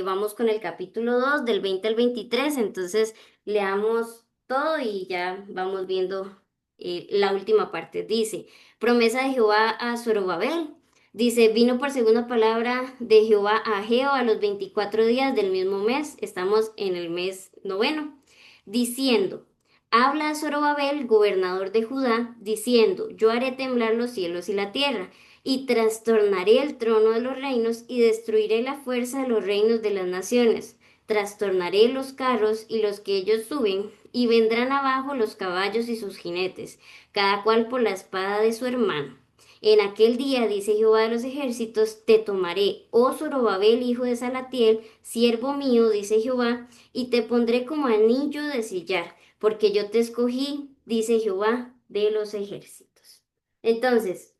vamos con el capítulo 2 del 20 al 23. Entonces leamos todo y ya vamos viendo la última parte. Dice, promesa de Jehová a Zorobabel. Dice, vino por segunda palabra de Jehová a Ageo a los 24 días del mismo mes, estamos en el mes noveno, diciendo, habla a Zorobabel, gobernador de Judá, diciendo, yo haré temblar los cielos y la tierra y trastornaré el trono de los reinos y destruiré la fuerza de los reinos de las naciones. Trastornaré los carros y los que ellos suben, y vendrán abajo los caballos y sus jinetes, cada cual por la espada de su hermano. En aquel día, dice Jehová de los ejércitos, te tomaré, oh Zorobabel, hijo de Salatiel, siervo mío, dice Jehová, y te pondré como anillo de sillar, porque yo te escogí, dice Jehová de los ejércitos. Entonces,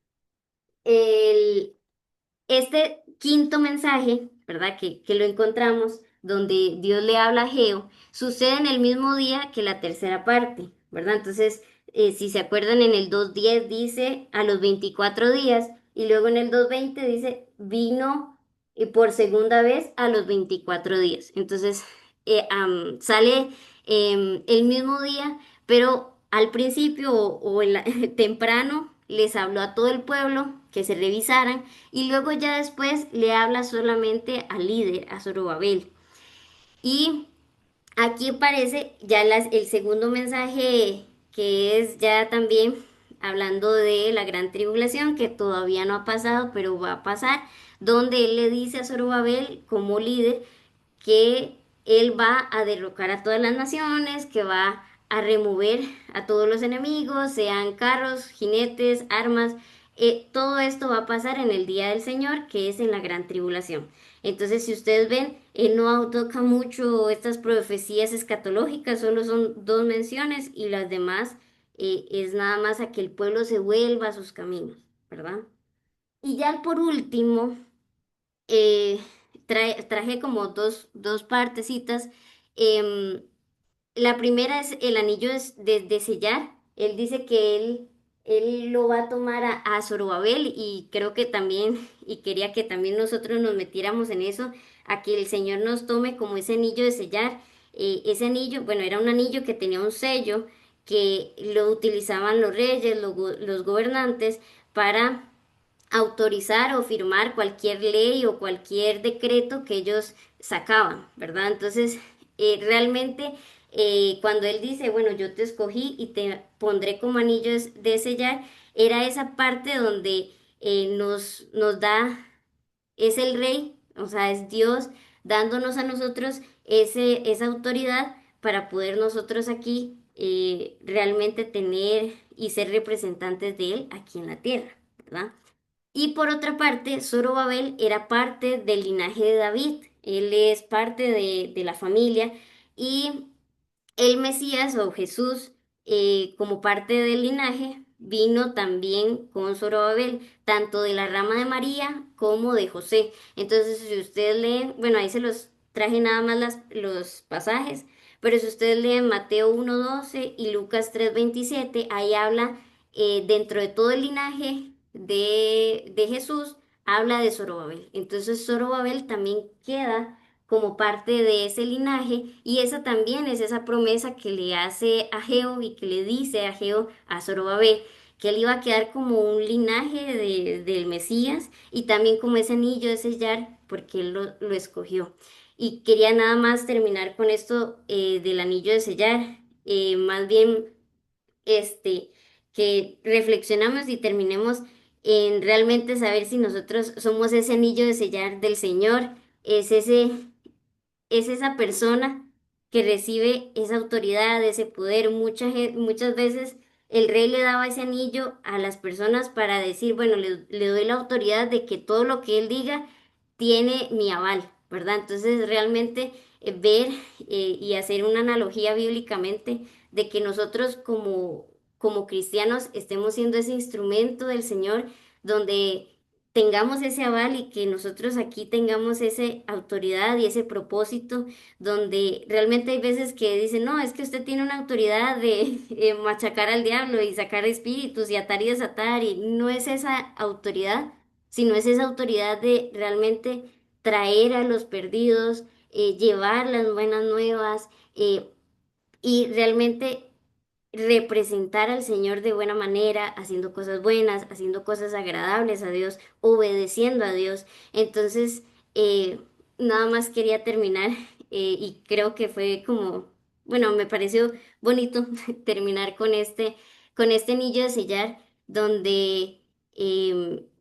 el, este quinto mensaje, ¿verdad? Que lo encontramos, donde Dios le habla a Geo, sucede en el mismo día que la tercera parte, ¿verdad? Entonces, si se acuerdan, en el 2:10 dice a los 24 días, Y luego en el 2:20 dice, vino por segunda vez a los 24 días. Entonces sale el mismo día, pero al principio temprano les habló a todo el pueblo que se revisaran y luego ya después le habla solamente al líder, a Zorobabel. Y aquí aparece ya el segundo mensaje que es ya también hablando de la gran tribulación que todavía no ha pasado, pero va a pasar, donde él le dice a Zorobabel como líder que él va a derrocar a todas las naciones, que va a remover a todos los enemigos, sean carros, jinetes, armas. Todo esto va a pasar en el día del Señor, que es en la gran tribulación. Entonces, si ustedes ven, no toca mucho estas profecías escatológicas, solo son dos menciones y las demás es nada más a que el pueblo se vuelva a sus caminos, ¿verdad? Y ya por último, eh, traje como dos partecitas. Em, la primera es el anillo de sellar. Él dice que él lo va a tomar a Zorobabel y creo que también, y quería que también nosotros nos metiéramos en eso, a que el Señor nos tome como ese anillo de sellar. Ese anillo, bueno, era un anillo que tenía un sello que lo utilizaban los reyes, los gobernantes, para autorizar o firmar cualquier ley o cualquier decreto que ellos sacaban, ¿verdad? Entonces, realmente, cuando él dice, bueno, yo te escogí y te pondré como anillo de sellar, era esa parte donde nos da, es el rey, o sea, es Dios dándonos a nosotros esa autoridad para poder nosotros aquí realmente tener y ser representantes de él aquí en la tierra, ¿verdad? Y por otra parte, Zorobabel era parte del linaje de David. Él es parte de la familia y el Mesías o Jesús, como parte del linaje, vino también con Zorobabel, tanto de la rama de María como de José. Entonces, si ustedes leen, bueno, ahí se los traje nada más los pasajes, pero si ustedes leen Mateo 1:12 y Lucas 3:27, ahí habla, dentro de todo el linaje de Jesús, habla de Zorobabel. Entonces, Zorobabel también queda como parte de ese linaje y esa también es esa promesa que le hace Ageo y que le dice Ageo a Zorobabel, que él iba a quedar como un linaje del Mesías y también como ese anillo de sellar porque él lo escogió. Y quería nada más terminar con esto del anillo de sellar, más bien que reflexionamos y terminemos en realmente saber si nosotros somos ese anillo de sellar del Señor, es esa persona que recibe esa autoridad, ese poder. Muchas veces el rey le daba ese anillo a las personas para decir, bueno, le doy la autoridad de que todo lo que él diga tiene mi aval, ¿verdad? Entonces realmente ver y hacer una analogía bíblicamente de que nosotros como cristianos estemos siendo ese instrumento del Señor donde tengamos ese aval y que nosotros aquí tengamos esa autoridad y ese propósito, donde realmente hay veces que dicen, no, es que usted tiene una autoridad de machacar al diablo y sacar espíritus y atar y desatar, y no es esa autoridad, sino es esa autoridad de realmente traer a los perdidos, llevar las buenas nuevas, y realmente representar al Señor de buena manera, haciendo cosas buenas, haciendo cosas agradables a Dios, obedeciendo a Dios. Entonces, nada más quería terminar y creo que fue como, bueno, me pareció bonito terminar con este anillo de sellar, donde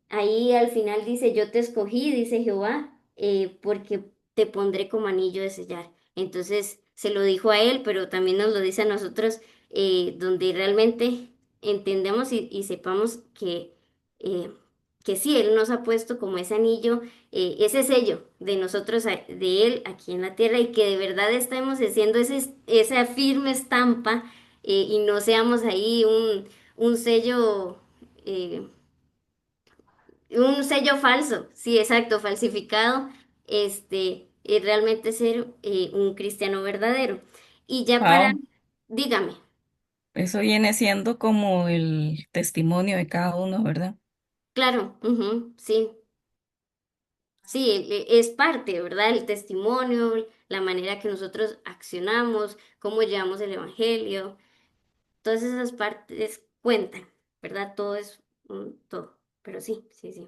ahí al final dice, yo te escogí, dice Jehová, porque te pondré como anillo de sellar. Entonces, se lo dijo a él, pero también nos lo dice a nosotros donde realmente entendemos y sepamos eh, que sí, Él nos ha puesto como ese anillo, ese sello de nosotros, de Él aquí en la tierra y que de verdad estemos haciendo esa firme estampa y no seamos ahí un sello. eh, un sello falso, sí, exacto, falsificado, y realmente ser un cristiano verdadero. Y ya para, Wow, dígame. eso viene siendo como el testimonio de cada uno, ¿verdad? Claro, ujú, sí, sí, es parte, ¿verdad? El testimonio, la manera que nosotros accionamos, cómo llevamos el evangelio, todas esas partes cuentan, ¿verdad? Todo es todo, pero sí, sí, sí.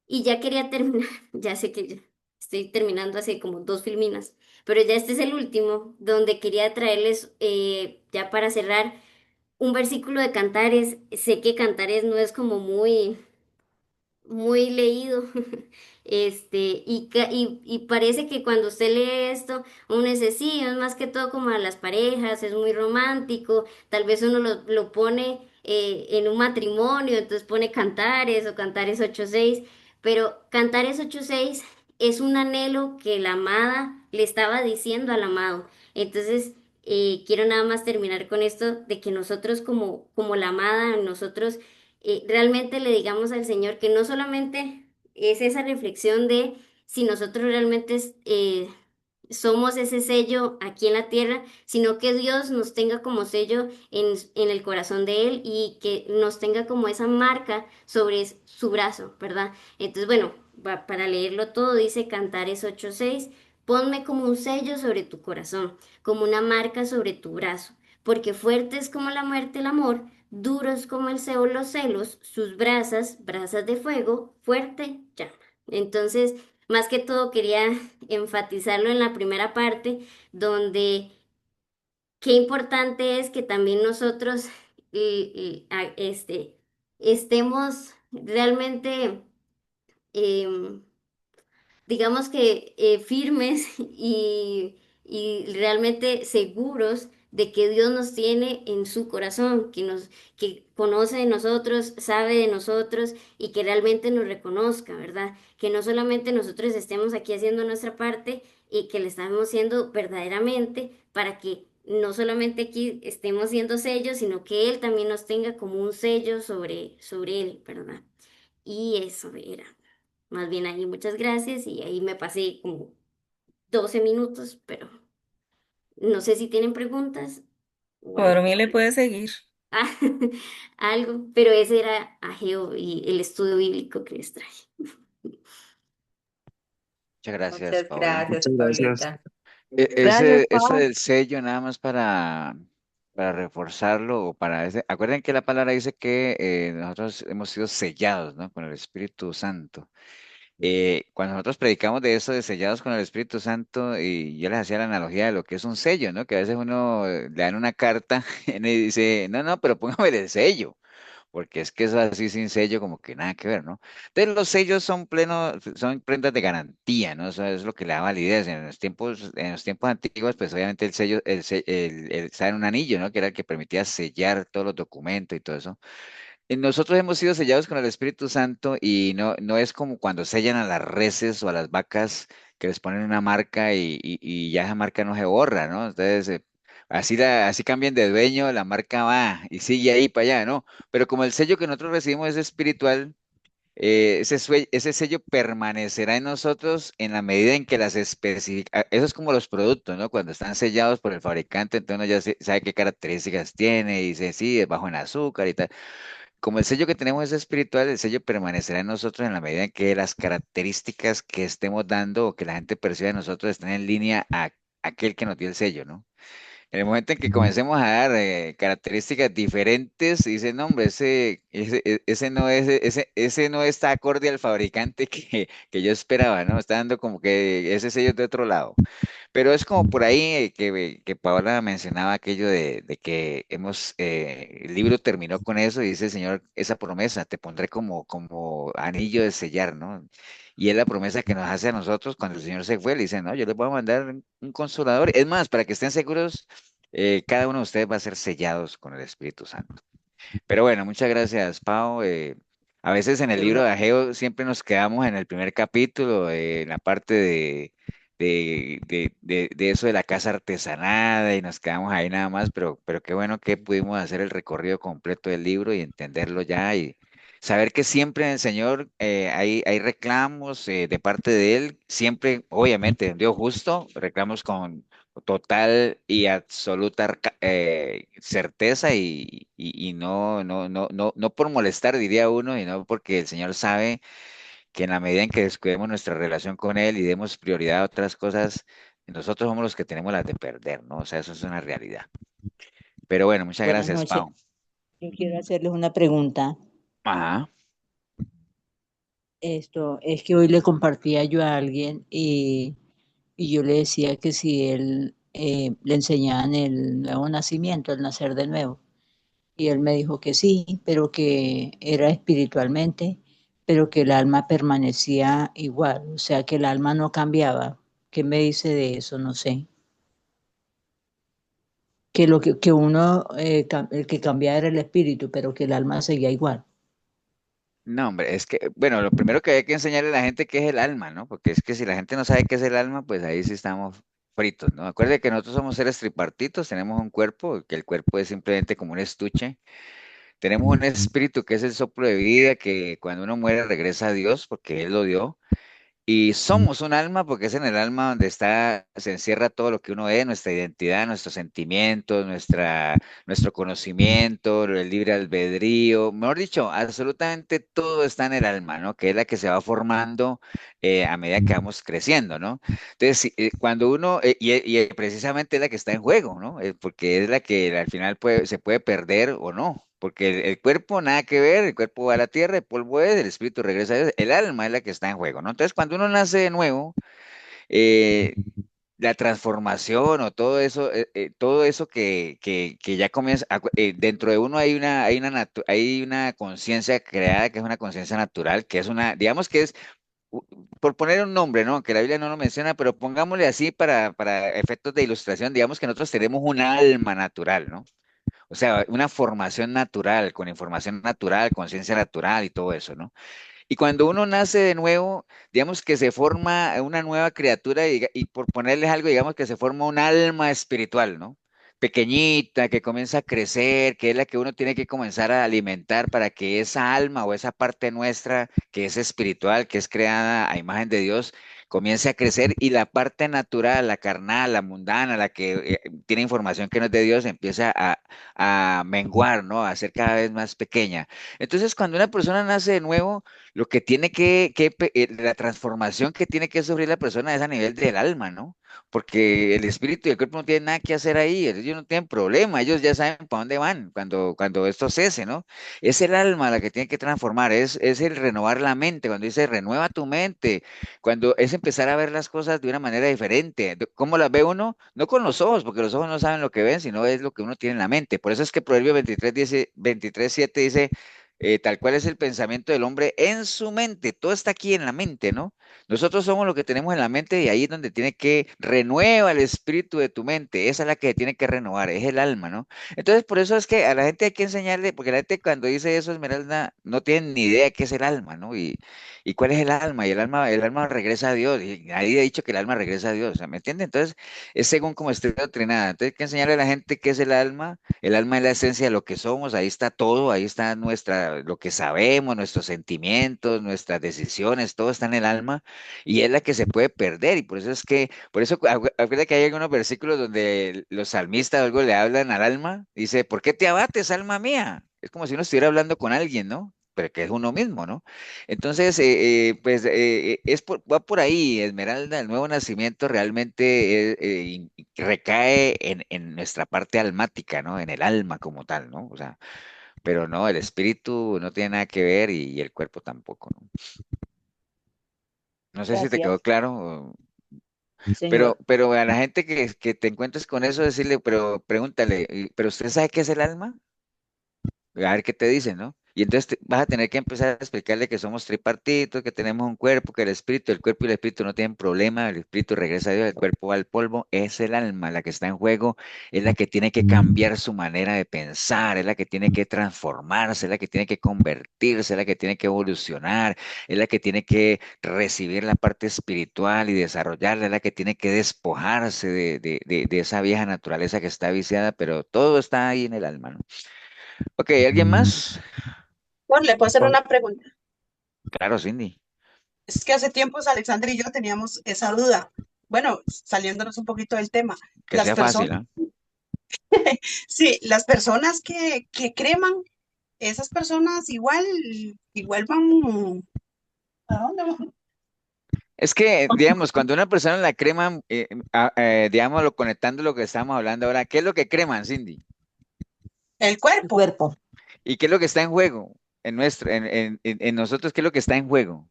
Y ya quería terminar, ya sé que ya estoy terminando hace como dos filminas, pero ya este es el último, donde quería traerles, ya para cerrar, un versículo de Cantares. Sé que Cantares no es como muy leído, y parece que cuando usted lee esto, uno dice, sí, es más que todo como a las parejas, es muy romántico, tal vez uno lo pone en un matrimonio, entonces pone Cantares o Cantares 8:6, pero Cantares 8:6 es un anhelo que la amada le estaba diciendo al amado. Entonces, quiero nada más terminar con esto de que nosotros como la amada, nosotros realmente le digamos al Señor que no solamente es esa reflexión de si nosotros realmente somos ese sello aquí en la tierra, sino que Dios nos tenga como sello en el corazón de Él y que nos tenga como esa marca sobre su brazo, ¿verdad? Entonces, bueno, para leerlo todo, dice Cantares 8:6, ponme como un sello sobre tu corazón, como una marca sobre tu brazo, porque fuerte es como la muerte el amor, duros como el Seol los celos, sus brasas de fuego, fuerte llama. Entonces, más que todo quería enfatizarlo en la primera parte, donde qué importante es que también nosotros estemos realmente em, digamos que firmes y realmente seguros de que Dios nos tiene en su corazón, que conoce de nosotros, sabe de nosotros y que realmente nos reconozca, ¿verdad? Que no solamente nosotros estemos aquí haciendo nuestra parte y que le estamos haciendo verdaderamente para que no solamente aquí estemos siendo sellos, sino que Él también nos tenga como un sello sobre Él, ¿verdad? Y eso era. Más bien ahí, muchas gracias y ahí me pasé como 12 minutos, pero no sé si tienen preguntas o Por algo. mí le puede seguir. Ah, algo, pero ese era Ageo y el estudio bíblico que les traje. Muchas gracias, Muchas Paola. gracias, Muchas gracias. Paulita. Gracias, Ese Pau. del sello nada más para reforzarlo o para ese. Acuerden que la palabra dice que nosotros hemos sido sellados, ¿no? Con el Espíritu Santo. Cuando nosotros predicamos de eso, de sellados con el Espíritu Santo, y yo les hacía la analogía de lo que es un sello, ¿no? Que a veces uno le dan una carta y dice, no, no, pero póngame el sello porque es que eso así sin sello como que nada que ver, ¿no? Entonces los sellos son son prendas de garantía, ¿no? Eso es lo que le da validez. En los tiempos antiguos, pues obviamente el sello, estaba en un anillo, ¿no? Que era el que permitía sellar todos los documentos y todo eso. Y nosotros hemos sido sellados con el Espíritu Santo y no es como cuando sellan a las reses o a las vacas que les ponen una marca y ya esa marca no se borra, ¿no? Entonces, así cambian de dueño, la marca va y sigue ahí para allá, ¿no? Pero como el sello que nosotros recibimos es espiritual, ese sello permanecerá en nosotros en la medida en que las especificaciones, eso es como los productos, ¿no? Cuando están sellados por el fabricante, entonces uno ya sabe qué características tiene y dice, sí, es bajo en azúcar y tal. Como el sello que tenemos es espiritual, el sello permanecerá en nosotros en la medida en que las características que estemos dando o que la gente perciba de nosotros estén en línea a aquel que nos dio el sello, ¿no? En el momento en que comencemos a dar características diferentes, dice, no, hombre, ese no está acorde al fabricante que yo esperaba, ¿no? Está dando como que ese sello es de otro lado. Pero es como por ahí que Paola mencionaba aquello de que el libro terminó con eso y dice el Señor, esa promesa, te pondré como anillo de sellar, ¿no? Y es la promesa que nos hace a nosotros cuando el Señor se fue, le dice, no, yo les voy a mandar un consolador. Es más, para que estén seguros, cada uno de ustedes va a ser sellados con el Espíritu Santo. Pero bueno, muchas gracias, Pau. A veces en el De libro una. de Ageo siempre nos quedamos en el primer capítulo, en la parte de eso de la casa artesanada y nos quedamos ahí nada más, pero qué bueno que pudimos hacer el recorrido completo del libro y entenderlo ya y saber que siempre en el Señor hay reclamos de parte de Él, siempre, obviamente, un Dios justo, reclamos con total y absoluta certeza y y no por molestar, diría uno, y no porque el Señor sabe que en la medida en que descuidemos nuestra relación con Él y demos prioridad a otras cosas, nosotros somos los que tenemos las de perder, ¿no? O sea, eso es una realidad. Pero bueno, muchas Buenas gracias, noches. Pau. Yo quiero hacerles una pregunta. Ajá. Esto es que hoy le compartía yo a alguien y yo le decía que si él le enseñaban el nuevo nacimiento, el nacer de nuevo. Y él me dijo que sí, pero que era espiritualmente, pero que el alma permanecía igual, o sea, que el alma no cambiaba. ¿Qué me dice de eso? No sé. Que lo que uno, el que cambiaba era el espíritu, pero que el alma seguía igual. No, hombre, es que, bueno, lo primero que hay que enseñarle a la gente qué es el alma, ¿no? Porque es que si la gente no sabe qué es el alma, pues ahí sí estamos fritos, ¿no? Acuérdate que nosotros somos seres tripartitos, tenemos un cuerpo, que el cuerpo es simplemente como un estuche. Tenemos un espíritu que es el soplo de vida, que cuando uno muere regresa a Dios porque Él lo dio. Y somos un alma porque es en el alma donde está, se encierra todo lo que uno es, nuestra identidad, nuestros sentimientos, nuestro conocimiento, el libre albedrío. Mejor dicho, absolutamente todo está en el alma, ¿no? Que es la que se va formando a medida que vamos creciendo, ¿no? Entonces, cuando uno, precisamente es la que está en juego, ¿no? Porque es la que al final se puede perder o no. Porque el cuerpo nada que ver, el cuerpo va a la tierra, el polvo es, el espíritu regresa a Dios, el alma es la que está en juego, ¿no? Entonces, cuando uno nace de nuevo, eh, la transformación o todo eso que ya comienza, dentro de uno hay una conciencia creada que es una conciencia natural, que es una, digamos que es, por poner un nombre, ¿no? Que la Biblia no lo menciona, pero pongámosle así para efectos de ilustración, digamos que nosotros tenemos un alma natural, ¿no? O sea, una formación natural, con información natural, conciencia natural y todo eso, ¿no? Y cuando uno nace de nuevo, digamos que se forma una nueva criatura y por ponerles algo, digamos que se forma un alma espiritual, ¿no? Pequeñita, que comienza a crecer, que es la que uno tiene que comenzar a alimentar para que esa alma o esa parte nuestra que es espiritual, que es creada a imagen de Dios, comience a crecer y la parte natural, la carnal, la mundana, la que tiene información que no es de Dios, empieza a menguar, ¿no? A ser cada vez más pequeña. Entonces, cuando una persona nace de nuevo, lo que tiene la transformación que tiene que sufrir la persona es a nivel del alma, ¿no? Porque el espíritu y el cuerpo no tienen nada que hacer ahí, ellos no tienen problema, ellos ya saben para dónde van cuando esto cese, ¿no? Es el alma la que tiene que transformar, es el renovar la mente, cuando dice renueva tu mente, cuando es empezar a ver las cosas de una manera diferente. ¿Cómo las ve uno? No con los ojos, porque los ojos no saben lo que ven, sino es lo que uno tiene en la mente. Por eso es que Proverbio 23:7 dice tal cual es el pensamiento del hombre en su mente. Todo está aquí en la mente, ¿no? Nosotros somos lo que tenemos en la mente y ahí es donde tiene que renueva el espíritu de tu mente. Esa es la que tiene que renovar, es el alma, ¿no? Entonces, por eso es que a la gente hay que enseñarle, porque la gente cuando dice eso, Esmeralda, no tiene ni idea de qué es el alma, ¿no? Y cuál es el alma. Y el alma regresa a Dios. Y nadie ha dicho que el alma regresa a Dios, ¿me entiende? Entonces, es según como esté doctrinada. Entonces, hay que enseñarle a la gente qué es el alma. El alma es la esencia de lo que somos, ahí está todo, ahí está lo que sabemos, nuestros sentimientos, nuestras decisiones, todo está en el alma y es la que se puede perder. Y por eso, acuérdate que hay algunos versículos donde los salmistas o algo le hablan al alma, dice, ¿por qué te abates, alma mía? Es como si uno estuviera hablando con alguien, ¿no? Pero que es uno mismo, ¿no? Entonces, pues va por ahí, Esmeralda, el nuevo nacimiento realmente recae en nuestra parte almática, ¿no? En el alma como tal, ¿no? O sea, pero no, el espíritu no tiene nada que ver y el cuerpo tampoco, ¿no? No sé si te quedó Gracias, claro, señor. pero a la gente que te encuentres con eso, decirle, pero pregúntale, ¿pero usted sabe qué es el alma? A ver qué te dicen, ¿no? Y entonces vas a tener que empezar a explicarle que somos tripartitos, que tenemos un cuerpo, que el cuerpo y el espíritu no tienen problema, el espíritu regresa a Dios, el cuerpo va al polvo, es el alma la que está en juego, es la que tiene que cambiar su manera de pensar, es la que tiene que transformarse, es la que tiene que convertirse, es la que tiene que evolucionar, es la que tiene que recibir la parte espiritual y desarrollarla, es la que tiene que despojarse de esa vieja naturaleza que está viciada, pero todo está ahí en el alma, ¿no? Ok, ¿alguien más? Bueno, le puedo hacer una pregunta. Claro, Cindy. Es que hace tiempos Alexander y yo teníamos esa duda. Bueno, saliéndonos un poquito del tema. Que Las sea personas, fácil, ¿ah? Sí, las personas que creman, esas personas igual van, ¿a dónde van? Es que, digamos, cuando una persona la creman, digamos, conectando lo que estamos hablando ahora, ¿qué es lo que creman, Cindy? El El cuerpo. cuerpo. ¿Y qué es lo que está en juego? En nosotros, ¿qué es lo que está en juego?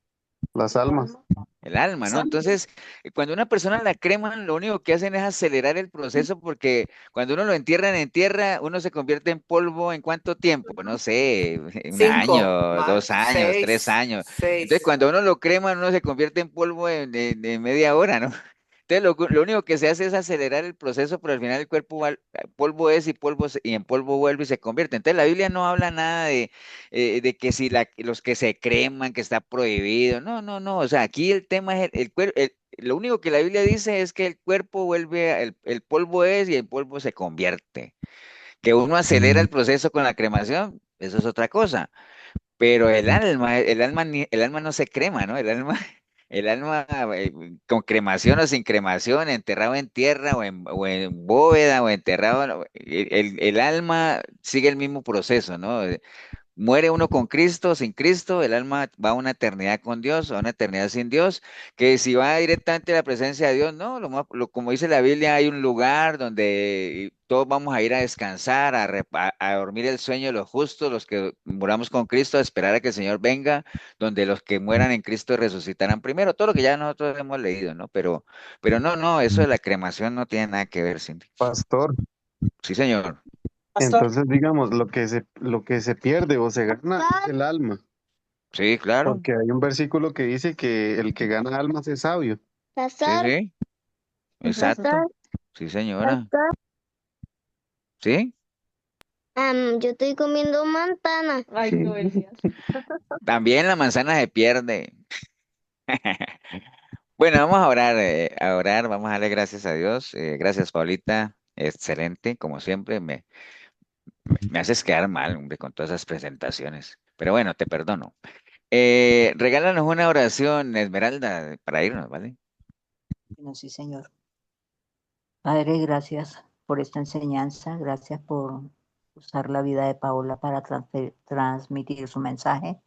Las almas. El alma, ¿no? Sangre. Entonces, cuando una persona la creman, lo único que hacen es acelerar el proceso porque cuando uno lo entierran en tierra, uno se convierte en polvo ¿en cuánto tiempo? No sé, un año, 5, más, 2 años, 3 años. Entonces, 6. cuando uno lo creman, uno se convierte en polvo en media hora, ¿no? Entonces, lo único que se hace es acelerar el proceso, pero al final el cuerpo polvo es y y en polvo vuelve y se convierte. Entonces, la Biblia no habla nada de que si los que se creman, que está prohibido. No, no, no. O sea, aquí el tema es el cuerpo. Lo único que la Biblia dice es que el cuerpo vuelve, el polvo es y el polvo se convierte. Que uno acelera el proceso con la cremación, eso es otra cosa. Pero el alma no se crema, ¿no? El alma con cremación o sin cremación, enterrado en tierra o en bóveda o enterrado, ¿no? El alma sigue el mismo proceso, ¿no? Muere uno con Cristo, sin Cristo, el alma va a una eternidad con Dios, a una eternidad sin Dios, que si va directamente a la presencia de Dios, no, como dice la Biblia, hay un lugar donde todos vamos a ir a descansar, a dormir el sueño de los justos, los que muramos con Cristo, a esperar a que el Señor venga, donde los que mueran en Cristo resucitarán primero, todo lo que ya nosotros hemos leído, ¿no? Pero no, no, eso de la cremación no tiene nada que ver, Cindy. Pastor, Sí, señor. Pastor. entonces digamos, lo que se pierde o se gana es el alma, Sí, claro. porque hay un versículo que dice que el que gana almas es sabio. Sí, sí, exacto. Sí, señora. ¿Sí? Yo estoy comiendo manzana. Ay, no, Elías. También la manzana se pierde. Bueno, vamos a orar, vamos a darle gracias a Dios. Gracias, Paulita. Excelente, como siempre. Me haces quedar mal, hombre, con todas esas presentaciones. Pero bueno, te perdono. Regálanos una oración, Esmeralda, para irnos, ¿vale? Bueno, sí, Señor. Padre, gracias por esta enseñanza, gracias por usar la vida de Paola para transmitir su mensaje.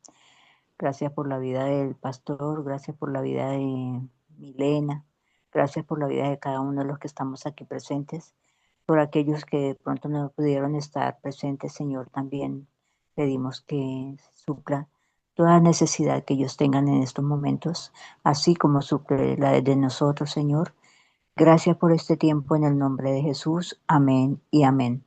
Gracias por la vida del pastor, gracias por la vida de Milena, gracias por la vida de cada uno de los que estamos aquí presentes, por aquellos que de pronto no pudieron estar presentes, Señor, también pedimos que supla toda necesidad que ellos tengan en estos momentos, así como suple la de nosotros, Señor. Gracias por este tiempo en el nombre de Jesús. Amén y amén.